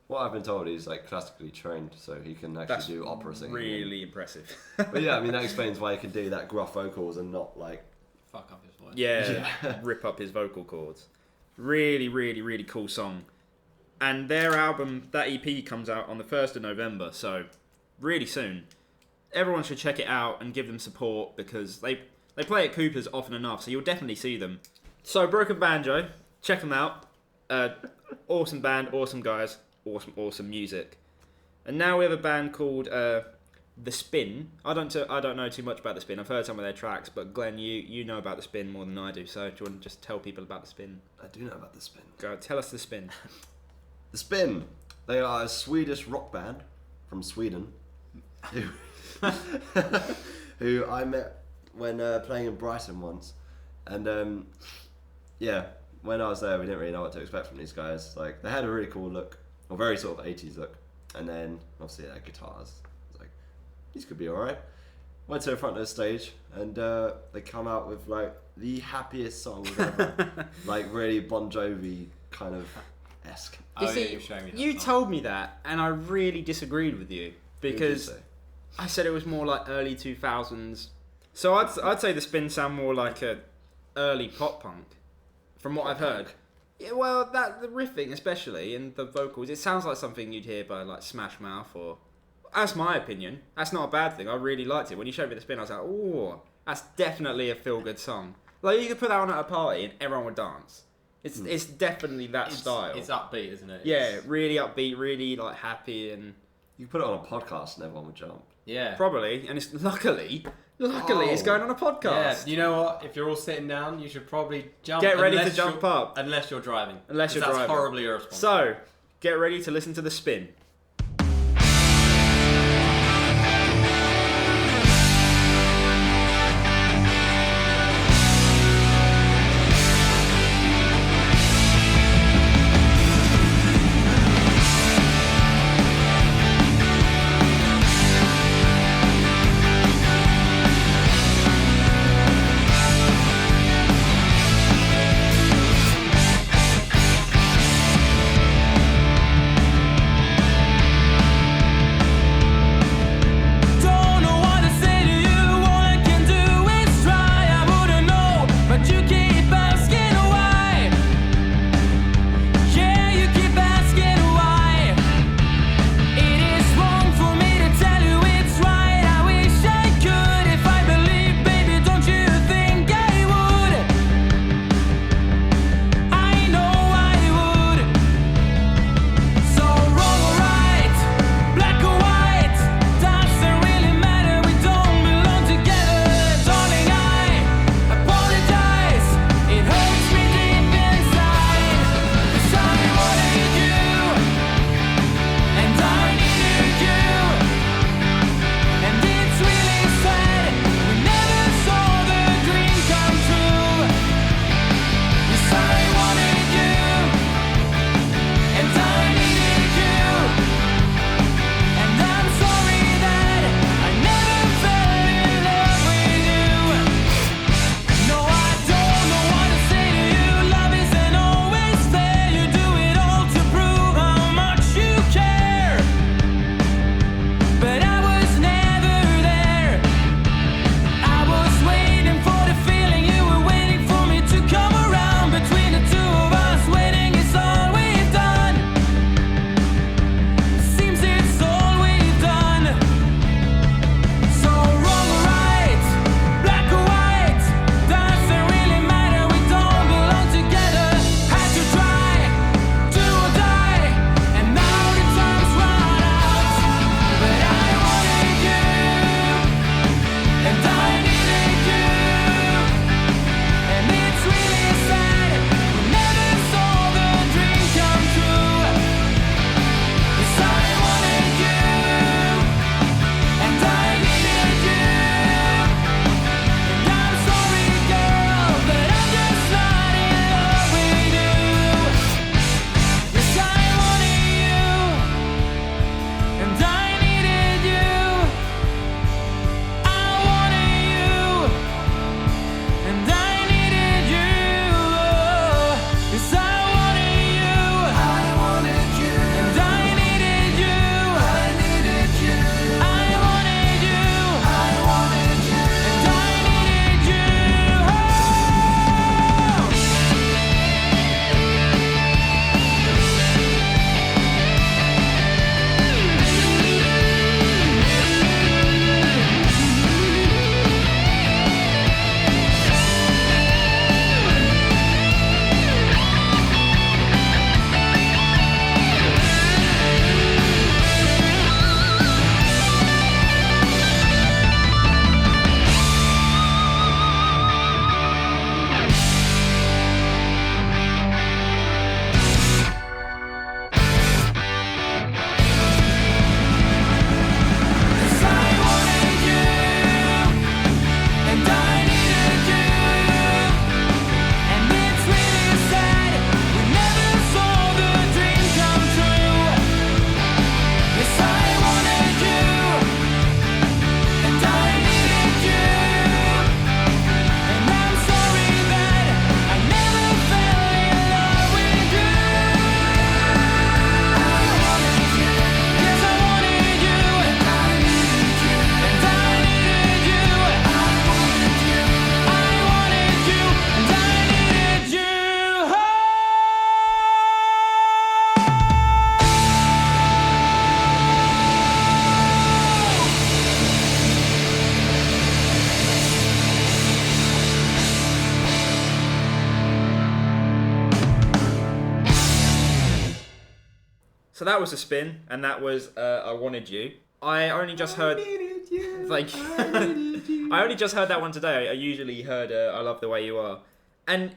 [SPEAKER 2] What I've been told, he's like classically trained, so he can actually
[SPEAKER 1] That's
[SPEAKER 2] do opera singing.
[SPEAKER 1] really impressive.
[SPEAKER 2] But yeah, I mean that explains why he can do that gruff vocals and not like
[SPEAKER 4] Fuck up his voice.
[SPEAKER 1] Yeah, rip up his vocal cords. Really, really, really cool song. And their album, that EP, comes out on the 1st of November, so really soon. Everyone should check it out and give them support because they play at Cooper's often enough, so you'll definitely see them. So, Broken Banjo, check them out. Awesome band, awesome guys, awesome music. And now we have a band called The Spin. I don't know too much about The Spin. I've heard some of their tracks, but Glenn, you know about The Spin more than I do. So do you want to just tell people about The Spin?
[SPEAKER 2] I do know about The Spin.
[SPEAKER 1] Go, tell us The Spin.
[SPEAKER 2] The Spin. They are a Swedish rock band from Sweden who I met when playing in Brighton once. And yeah, when I was there, we didn't really know what to expect from these guys. Like, they had a really cool look, or very sort of 80s look. And then, obviously, their guitars. These could be alright. Went to the front of the stage and they come out with like the happiest songs ever. Like really Bon Jovi kind of esque.
[SPEAKER 1] You see,
[SPEAKER 4] you're showing me that
[SPEAKER 1] you
[SPEAKER 4] song.
[SPEAKER 1] told me that, and I really disagreed with you because
[SPEAKER 2] Who did you say?
[SPEAKER 1] I said it was more like early 2000s. So I'd say The Spin sound more like a early pop punk, from what I've heard. Yeah, well, the riffing especially and the vocals, it sounds like something you'd hear by like Smash Mouth or. That's my opinion. That's not a bad thing. I really liked it. When you showed me The Spin, I was like, oh, that's definitely a feel-good song. Like, you could put that on at a party and everyone would dance. It's definitely that style.
[SPEAKER 4] It's upbeat, isn't it?
[SPEAKER 1] Yeah, really upbeat, really like happy, and
[SPEAKER 2] You could put it on a podcast and everyone would jump.
[SPEAKER 4] Yeah.
[SPEAKER 1] probably. And it's luckily it's going on a
[SPEAKER 4] Yeah,
[SPEAKER 1] podcast.
[SPEAKER 4] you know what? If you're all sitting down, you should probably jump.
[SPEAKER 1] Get ready to
[SPEAKER 4] unless
[SPEAKER 1] jump
[SPEAKER 4] you're-
[SPEAKER 1] up.
[SPEAKER 4] Unless you're driving.
[SPEAKER 1] Unless you're
[SPEAKER 4] 'Cause
[SPEAKER 1] driving.
[SPEAKER 4] That's horribly irresponsible.
[SPEAKER 1] So, get ready to listen to The Spin. So that was a spin, and that was I Wanted You. I only just heard. Thank you. I only just heard that one today. I usually heard I Love the Way You Are, and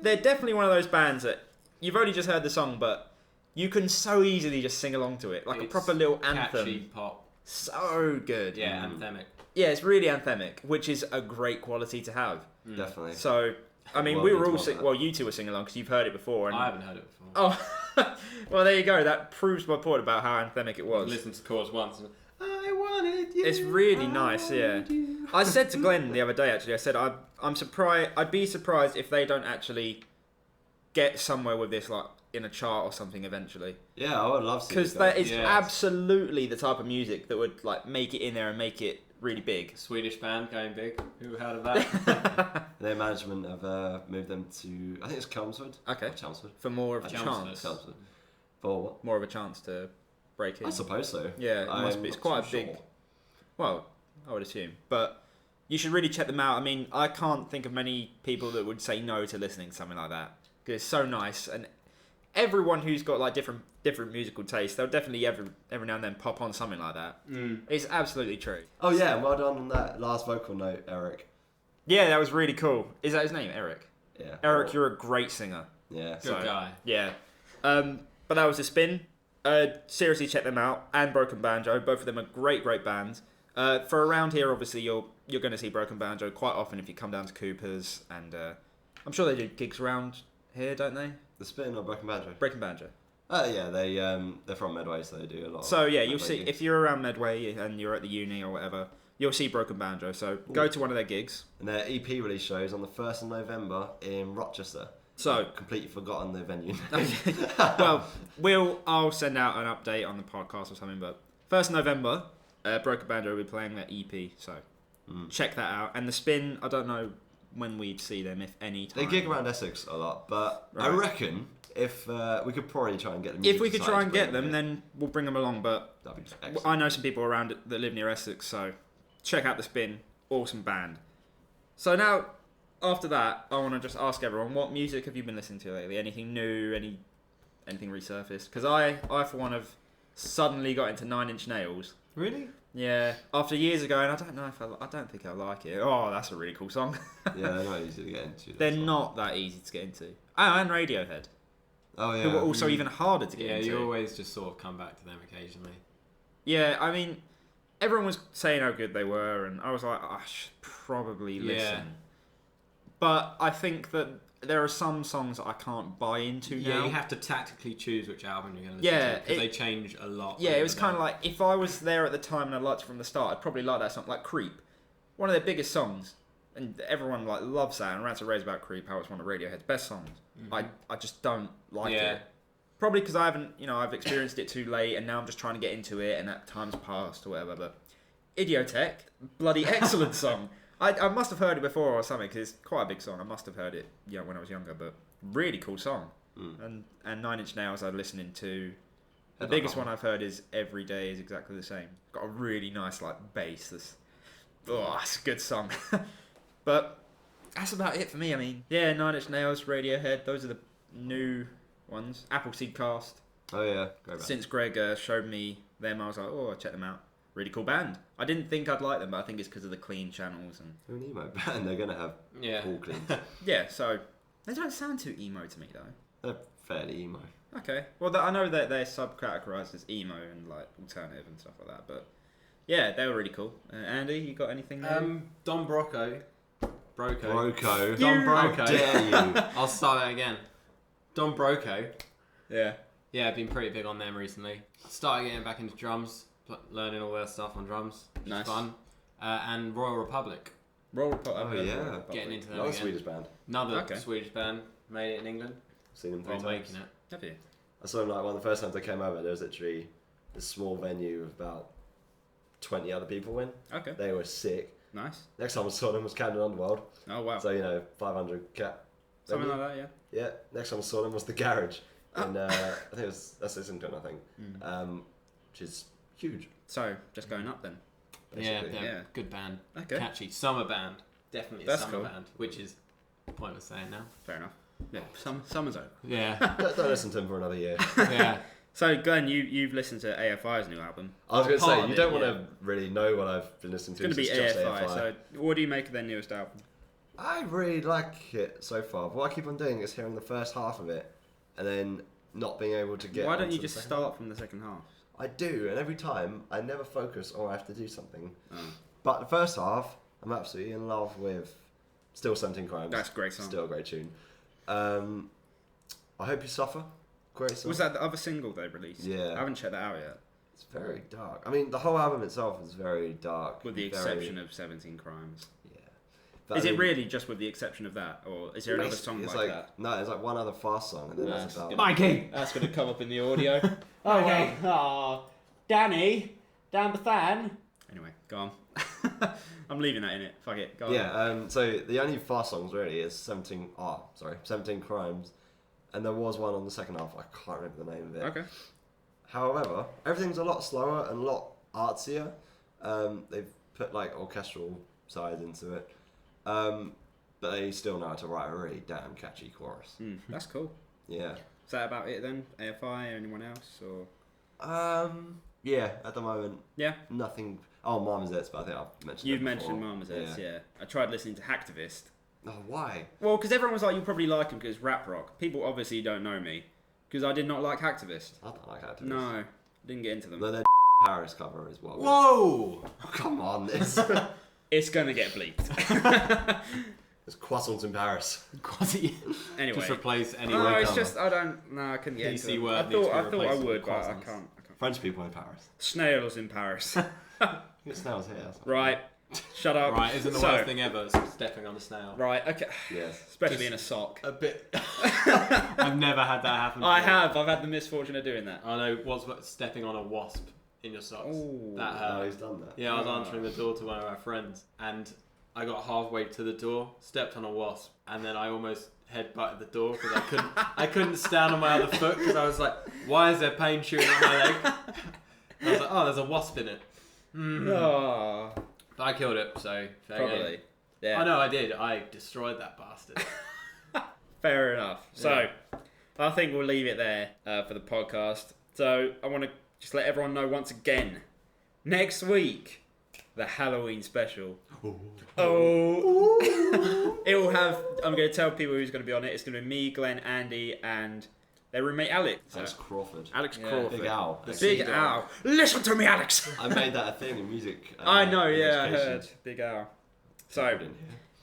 [SPEAKER 1] they're definitely one of those bands that you've only just heard the song, but you can so easily just sing along to it, like
[SPEAKER 4] It's
[SPEAKER 1] a proper little anthem.
[SPEAKER 4] Catchy pop.
[SPEAKER 1] So good.
[SPEAKER 4] Yeah, anthemic.
[SPEAKER 1] Yeah, it's really anthemic, which is a great quality to have.
[SPEAKER 2] Definitely.
[SPEAKER 1] So, I mean,
[SPEAKER 2] Well,
[SPEAKER 1] we were all
[SPEAKER 2] it's not that.
[SPEAKER 1] well, you two were singing along because you've heard it before. And,
[SPEAKER 4] I haven't heard it before.
[SPEAKER 1] oh, well, there you go. That proves my point about how anthemic it
[SPEAKER 4] I've
[SPEAKER 1] was.
[SPEAKER 4] listened to the chorus once and I wanted you.
[SPEAKER 1] It's really
[SPEAKER 4] I
[SPEAKER 1] nice, yeah.
[SPEAKER 4] wanted you.
[SPEAKER 1] I said to Glenn the other day, actually, I said I'm surprised. I'd be surprised if they don't actually get somewhere with this, like in a chart or something eventually.
[SPEAKER 2] Yeah, I would love to.
[SPEAKER 1] Because that is
[SPEAKER 4] Yes.
[SPEAKER 1] absolutely the type of music that would like make it in there and make it really big.
[SPEAKER 4] Swedish band going big. Who heard of that?
[SPEAKER 2] Their management have moved them to, I think it's Chelmsford.
[SPEAKER 1] Okay.
[SPEAKER 2] Or Chelmsford.
[SPEAKER 1] For more of a
[SPEAKER 4] Chelmsford.
[SPEAKER 1] chance.
[SPEAKER 2] Chelmsford. For what?
[SPEAKER 1] More of a chance to break in.
[SPEAKER 2] I suppose so.
[SPEAKER 1] Yeah, it must
[SPEAKER 2] I'm
[SPEAKER 1] be. It's
[SPEAKER 2] not
[SPEAKER 1] quite
[SPEAKER 2] too
[SPEAKER 1] a big.
[SPEAKER 2] sure.
[SPEAKER 1] Well, I would assume, but you should really check them out. I mean, I can't think of many people that would say no to listening to something like that because it's so nice, and everyone who's got like different musical tastes, they'll definitely every now and then pop on something like that. It's absolutely true.
[SPEAKER 2] Oh yeah, well done on that last vocal note, Eric.
[SPEAKER 1] Yeah, that was really cool. Is that his name, Eric?
[SPEAKER 2] Yeah.
[SPEAKER 1] Eric,
[SPEAKER 2] Well,
[SPEAKER 1] you're a great singer.
[SPEAKER 2] Yeah.
[SPEAKER 4] Good
[SPEAKER 1] So,
[SPEAKER 4] guy.
[SPEAKER 1] Yeah. But that was a spin. Seriously, check them out. And Broken Banjo. Both of them are great bands. For around here, obviously, you're going to see Broken Banjo quite often if you come down to Cooper's. And I'm sure they do gigs around here, don't they?
[SPEAKER 2] The Spin or Broken Banjo?
[SPEAKER 1] Breaking Banjo.
[SPEAKER 2] Yeah, they're from Medway, so they do a lot.
[SPEAKER 1] So yeah,
[SPEAKER 2] of
[SPEAKER 1] you'll
[SPEAKER 2] Medway
[SPEAKER 1] see
[SPEAKER 2] gigs.
[SPEAKER 1] if you're around Medway and you're at the uni or whatever, you'll see Broken Banjo. So go to one of their gigs.
[SPEAKER 2] And their EP release shows on the 1st of November in Rochester.
[SPEAKER 1] So
[SPEAKER 2] I've completely forgotten the venue.
[SPEAKER 1] well, I'll send out an update on the podcast or something. But 1st of November, Broken Banjo will be playing their EP. So check that out. And the Spin, I don't know when we'd see them, if any time.
[SPEAKER 2] They gig around Essex a lot, but I
[SPEAKER 1] Right.
[SPEAKER 2] reckon if we could probably try and get them.
[SPEAKER 1] If we could try and get them, then we'll bring them along. But
[SPEAKER 2] that'd be excellent.
[SPEAKER 1] I know some people around that live near Essex, so check out the Spin. Awesome band. So now, after that, I want to just ask everyone, what music have you been listening to lately? Anything new? Anything resurfaced? Because I for one have suddenly got into 9 Inch Nails.
[SPEAKER 4] Really?
[SPEAKER 1] Yeah, after years ago, and I don't think I like it. Oh, that's a really cool song.
[SPEAKER 2] Yeah, they're not easy to get into.
[SPEAKER 1] They're not that easy to get into. Oh, and Radiohead,
[SPEAKER 2] Oh yeah.
[SPEAKER 1] who were also even harder to get
[SPEAKER 4] Yeah,
[SPEAKER 1] into.
[SPEAKER 4] you always just sort of come back to them occasionally.
[SPEAKER 1] Yeah, I mean, everyone was saying how good they were, and I was like, I should probably listen.
[SPEAKER 4] Yeah.
[SPEAKER 1] But I think that there are some songs that I can't buy into
[SPEAKER 4] Yeah,
[SPEAKER 1] now.
[SPEAKER 4] you have to tactically choose which album you're going to listen
[SPEAKER 1] Yeah,
[SPEAKER 4] to because
[SPEAKER 1] it-
[SPEAKER 4] they change a lot.
[SPEAKER 1] Yeah, it
[SPEAKER 4] over
[SPEAKER 1] was kind of
[SPEAKER 4] there.
[SPEAKER 1] like, if I was there at the time and I liked it from the start, I'd probably like that song, like Creep. One of their biggest songs, and everyone like loves that, and rants and raves about Creep, how it's one of Radiohead's best songs. I just don't like
[SPEAKER 4] Yeah.
[SPEAKER 1] it. Probably because I haven't, I've experienced it too late, and now I'm just trying to get into it, and that time's passed or whatever, but Idiotech, bloody excellent song. I must have heard it before or something, because it's quite a big song. I must have heard it when I was younger, but really cool song. And 9 Inch Nails I'm listening to. The
[SPEAKER 2] Head
[SPEAKER 1] biggest
[SPEAKER 2] Up.
[SPEAKER 1] one I've heard is Every Day is exactly the same. Got a really nice like bass. It's a good song. But that's about it for me. I mean, yeah, 9 Inch Nails, Radiohead, those are the new ones. Appleseed Cast.
[SPEAKER 2] Oh yeah. Great band.
[SPEAKER 1] Since Greg showed me them, I was like, oh, I'll check them out. Really cool band. I didn't think I'd like them, but I think it's because of the clean channels and
[SPEAKER 2] They're an emo band. They're gonna have
[SPEAKER 4] Yeah.
[SPEAKER 2] all cleans.
[SPEAKER 1] yeah. So they don't sound too emo to me though.
[SPEAKER 2] They're fairly emo.
[SPEAKER 1] Okay. Well, I know that they're subcategorized as emo and like alternative and stuff like that, but yeah, they were really cool. Andy, you got anything there?
[SPEAKER 4] Don Broco.
[SPEAKER 2] Broco.
[SPEAKER 4] Don
[SPEAKER 2] How
[SPEAKER 4] Broco.
[SPEAKER 2] dare you?
[SPEAKER 4] I'll start that again. Don Broco.
[SPEAKER 1] Yeah.
[SPEAKER 4] Yeah, I've been pretty big on them recently. Started getting back into drums, learning all their stuff on drums, which
[SPEAKER 1] Nice.
[SPEAKER 4] is fun. And Royal Republic,
[SPEAKER 1] Roll Report.
[SPEAKER 2] Oh, yeah.
[SPEAKER 4] getting into them
[SPEAKER 2] Another
[SPEAKER 4] again.
[SPEAKER 2] Swedish band.
[SPEAKER 4] Another
[SPEAKER 1] Okay.
[SPEAKER 4] Swedish band, made it in England.
[SPEAKER 2] Seen them 3
[SPEAKER 4] While
[SPEAKER 2] times.
[SPEAKER 4] making it.
[SPEAKER 1] Have you?
[SPEAKER 2] I saw them like one of the first times I came over. There was literally this small venue with about 20 other people in.
[SPEAKER 1] Okay.
[SPEAKER 2] They were sick.
[SPEAKER 1] Nice.
[SPEAKER 2] Next time I saw them was Camden Underworld.
[SPEAKER 1] Oh wow.
[SPEAKER 2] So 500 cap.
[SPEAKER 1] Something
[SPEAKER 2] venue.
[SPEAKER 1] like that, yeah.
[SPEAKER 2] Yeah. Next time I saw them was the Garage, and I think it was that's Islington, I think, which is huge.
[SPEAKER 1] So just going up then.
[SPEAKER 4] Yeah,
[SPEAKER 2] Basically.
[SPEAKER 4] they're
[SPEAKER 1] Yeah.
[SPEAKER 4] a good band.
[SPEAKER 1] Okay.
[SPEAKER 4] Catchy. Summer band. Definitely a
[SPEAKER 1] That's
[SPEAKER 4] summer
[SPEAKER 1] cool.
[SPEAKER 4] band, which is pointless saying now.
[SPEAKER 1] Fair enough. Yeah. Summer's over.
[SPEAKER 4] Yeah.
[SPEAKER 2] Don't listen to them for another year.
[SPEAKER 4] Yeah.
[SPEAKER 1] So, Glenn, you've listened to AFI's new album.
[SPEAKER 2] I was going to
[SPEAKER 1] Part
[SPEAKER 2] say,
[SPEAKER 1] of
[SPEAKER 2] you
[SPEAKER 1] it,
[SPEAKER 2] don't want
[SPEAKER 1] yeah.
[SPEAKER 2] to really know what I've been listening to.
[SPEAKER 1] It's going to be
[SPEAKER 2] it's just
[SPEAKER 1] AFI. So, what do you make of their newest album?
[SPEAKER 2] I really like it so far. What I keep on doing is hearing the first half of it and then not being able to get.
[SPEAKER 1] Why don't
[SPEAKER 2] onto
[SPEAKER 1] you
[SPEAKER 2] the
[SPEAKER 1] just
[SPEAKER 2] second
[SPEAKER 1] start from the second half?
[SPEAKER 2] I do, and every time I never focus or I have to do something.
[SPEAKER 1] Oh.
[SPEAKER 2] But the first half, I'm absolutely in love with. Still 17 Crimes.
[SPEAKER 1] That's a great song.
[SPEAKER 2] Still a great tune. I Hope You Suffer. Great song.
[SPEAKER 1] Was that the other single they released?
[SPEAKER 2] Yeah.
[SPEAKER 1] I haven't checked that out yet.
[SPEAKER 2] It's very dark. I mean, the whole album itself is very dark.
[SPEAKER 1] With the
[SPEAKER 2] very-
[SPEAKER 1] exception of 17 Crimes.
[SPEAKER 2] Yeah. But
[SPEAKER 1] Is
[SPEAKER 2] I
[SPEAKER 1] it
[SPEAKER 2] mean,
[SPEAKER 1] really just with the exception of that? Or is there another
[SPEAKER 2] it's-
[SPEAKER 1] song
[SPEAKER 2] it's
[SPEAKER 1] like that?
[SPEAKER 2] No, there's like one other fast song, and then that's about.
[SPEAKER 4] Mikey!
[SPEAKER 1] That's going to come up in the audio. Okay. Oh, Danny. Dan Bazan. Anyway, go on. I'm leaving that in it. Fuck it. Go on.
[SPEAKER 2] Yeah, so the only fast songs really is 17 Crimes, and there was one on the second half, I can't remember the name of it.
[SPEAKER 1] Okay.
[SPEAKER 2] However, everything's a lot slower and a lot artsier. They've put like orchestral side into it, but they still know how to write a really damn catchy chorus.
[SPEAKER 1] That's cool.
[SPEAKER 2] Yeah.
[SPEAKER 1] Is that about it then? AFI or anyone else? Or
[SPEAKER 2] Yeah, at the moment,
[SPEAKER 1] yeah,
[SPEAKER 2] nothing. Oh, Marmosets, but I think I've mentioned
[SPEAKER 1] you've
[SPEAKER 2] it before.
[SPEAKER 1] mentioned Marmosets. Yeah. I tried listening to Hacktivist.
[SPEAKER 2] Oh, why?
[SPEAKER 1] Well, because everyone was like, you'll probably like him because it's rap rock. People obviously don't know me because I did not like Hacktivist.
[SPEAKER 2] I don't like Activists.
[SPEAKER 1] No, I didn't get into them.
[SPEAKER 2] No, their Paris cover as well.
[SPEAKER 4] Whoa!
[SPEAKER 2] Oh, come on, this.
[SPEAKER 1] It's gonna get bleeped.
[SPEAKER 2] It's croissants in Paris.
[SPEAKER 4] Quasi.
[SPEAKER 1] Anyway,
[SPEAKER 4] Just replace any
[SPEAKER 1] no,
[SPEAKER 4] word
[SPEAKER 1] it's
[SPEAKER 4] colour.
[SPEAKER 1] just I don't. No, I couldn't get into
[SPEAKER 4] PC
[SPEAKER 1] them.
[SPEAKER 4] word
[SPEAKER 1] I
[SPEAKER 4] needs to be
[SPEAKER 1] thought I
[SPEAKER 4] replaced
[SPEAKER 1] would,
[SPEAKER 4] with
[SPEAKER 1] but I
[SPEAKER 4] croissants.
[SPEAKER 1] can't.
[SPEAKER 2] French people in Paris.
[SPEAKER 1] Snails in Paris.
[SPEAKER 2] It smells here.
[SPEAKER 1] Right. Shut up.
[SPEAKER 4] Right, isn't the
[SPEAKER 1] So,
[SPEAKER 4] worst thing ever stepping on a snail.
[SPEAKER 1] Right. Okay.
[SPEAKER 2] Yes.
[SPEAKER 1] Especially
[SPEAKER 4] Just-
[SPEAKER 1] in a sock.
[SPEAKER 4] A bit. I've never had that happen.
[SPEAKER 1] I
[SPEAKER 4] before.
[SPEAKER 1] have. I've had the misfortune of doing that.
[SPEAKER 4] I know. What's stepping on a wasp in your socks?
[SPEAKER 1] Ooh.
[SPEAKER 4] That
[SPEAKER 2] No,
[SPEAKER 4] hurt.
[SPEAKER 2] he's done that.
[SPEAKER 4] Yeah, I was answering the door to one of our friends, and I got halfway to the door, stepped on a wasp, and then I almost headbutted the door because I couldn't stand on my other foot because I was like, why is there pain shooting up my leg? And I was like, oh, there's a wasp in it.
[SPEAKER 1] Oh,
[SPEAKER 4] But I killed it, so fair game.
[SPEAKER 1] probably. Yeah.
[SPEAKER 4] I know I did. I destroyed that bastard.
[SPEAKER 1] Fair enough. So, I think we'll leave it there for the podcast. So, I want to just let everyone know once again, next week, the Halloween special. Oh. It will have, I'm going to tell people who's going to be on it. It's going to be me, Glenn, Andy, and their roommate Alex.
[SPEAKER 2] Alex Crawford.
[SPEAKER 1] Alex
[SPEAKER 4] Yeah.
[SPEAKER 1] Crawford.
[SPEAKER 2] Big Al.
[SPEAKER 1] Big
[SPEAKER 2] Sea
[SPEAKER 1] Al. Listen to me, Alex.
[SPEAKER 2] I made that a thing in music.
[SPEAKER 1] I know,
[SPEAKER 2] in
[SPEAKER 1] yeah, I
[SPEAKER 2] education.
[SPEAKER 1] heard. Big Al.
[SPEAKER 2] Put
[SPEAKER 1] So,
[SPEAKER 2] in here.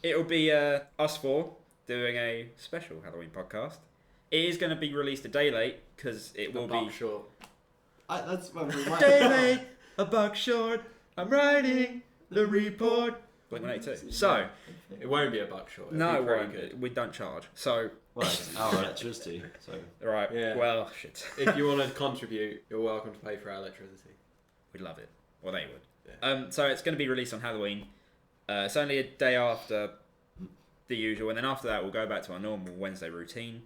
[SPEAKER 1] it'll be us four doing a special Halloween podcast. It is going to be released a day late because it will be
[SPEAKER 4] short.
[SPEAKER 2] That's when we
[SPEAKER 1] a
[SPEAKER 2] might.
[SPEAKER 1] day late, a buck short. I'm writing the report. Blink-182. So,
[SPEAKER 4] It won't be a buck short. It'll
[SPEAKER 1] no,
[SPEAKER 4] be
[SPEAKER 1] it
[SPEAKER 4] pretty
[SPEAKER 1] won't.
[SPEAKER 4] good.
[SPEAKER 1] We don't charge. So,
[SPEAKER 2] Well, it's our electricity. So
[SPEAKER 1] right.
[SPEAKER 4] Yeah.
[SPEAKER 1] Well, shit.
[SPEAKER 4] If you want to contribute, you're welcome to pay for our electricity.
[SPEAKER 1] We'd love it. Well, they would.
[SPEAKER 4] Yeah.
[SPEAKER 1] So it's going to be released on Halloween. It's only a day after the usual, and then after that we'll go back to our normal Wednesday routine.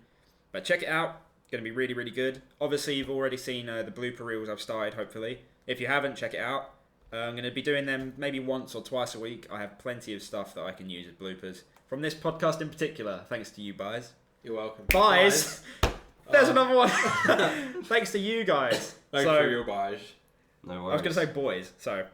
[SPEAKER 1] But check it out. It's going to be really, really good. Obviously, you've already seen the blooper reels I've started, hopefully. If you haven't, check it out. I'm going to be doing them maybe once or twice a week. I have plenty of stuff that I can use as bloopers. From this podcast in particular, thanks to you guys.
[SPEAKER 4] You're welcome.
[SPEAKER 1] Buys! There's another one! Thanks to you guys.
[SPEAKER 4] Thanks
[SPEAKER 1] So,
[SPEAKER 4] for your buys.
[SPEAKER 2] no
[SPEAKER 1] I
[SPEAKER 2] worries.
[SPEAKER 1] was going to say boys, so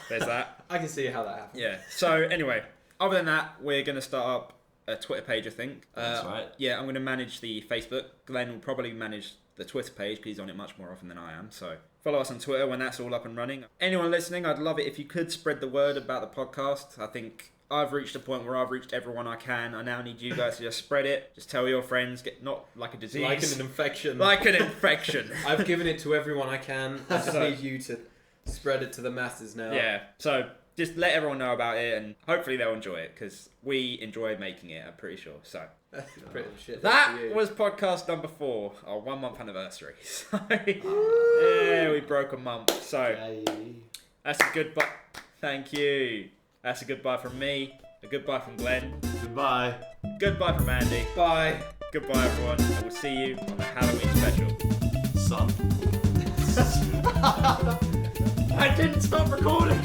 [SPEAKER 1] there's that.
[SPEAKER 4] I can see how that happens.
[SPEAKER 1] Yeah. So anyway, other than that, we're going to start up a Twitter page, I think.
[SPEAKER 2] That's right.
[SPEAKER 1] Yeah, I'm going to manage the Facebook. Glenn will probably manage the Twitter page because he's on it much more often than I am. So follow us on Twitter when that's all up and running. Anyone listening, I'd love it if you could spread the word about the podcast. I think I've reached a point where I've reached everyone I can. I now need you guys to just spread it. Just tell your friends. Get not like a disease.
[SPEAKER 4] Like an infection.
[SPEAKER 1] Like an infection.
[SPEAKER 4] I've given it to everyone I can. I just
[SPEAKER 1] So-
[SPEAKER 4] need you to spread it to the masses now.
[SPEAKER 1] Yeah. So just let everyone know about it and hopefully they'll enjoy it because we enjoy making it, I'm pretty sure. So
[SPEAKER 4] Pretty shit.
[SPEAKER 1] that was podcast number 4, our 1 month anniversary. So, yeah, we broke a month. So
[SPEAKER 2] Yay.
[SPEAKER 1] that's a goodbye. Thank you. That's a goodbye from me. A goodbye from Glenn.
[SPEAKER 2] Goodbye.
[SPEAKER 1] Goodbye from Andy.
[SPEAKER 4] Bye.
[SPEAKER 1] Goodbye everyone. And we'll see you on the Halloween special.
[SPEAKER 2] Son.
[SPEAKER 1] I didn't stop recording.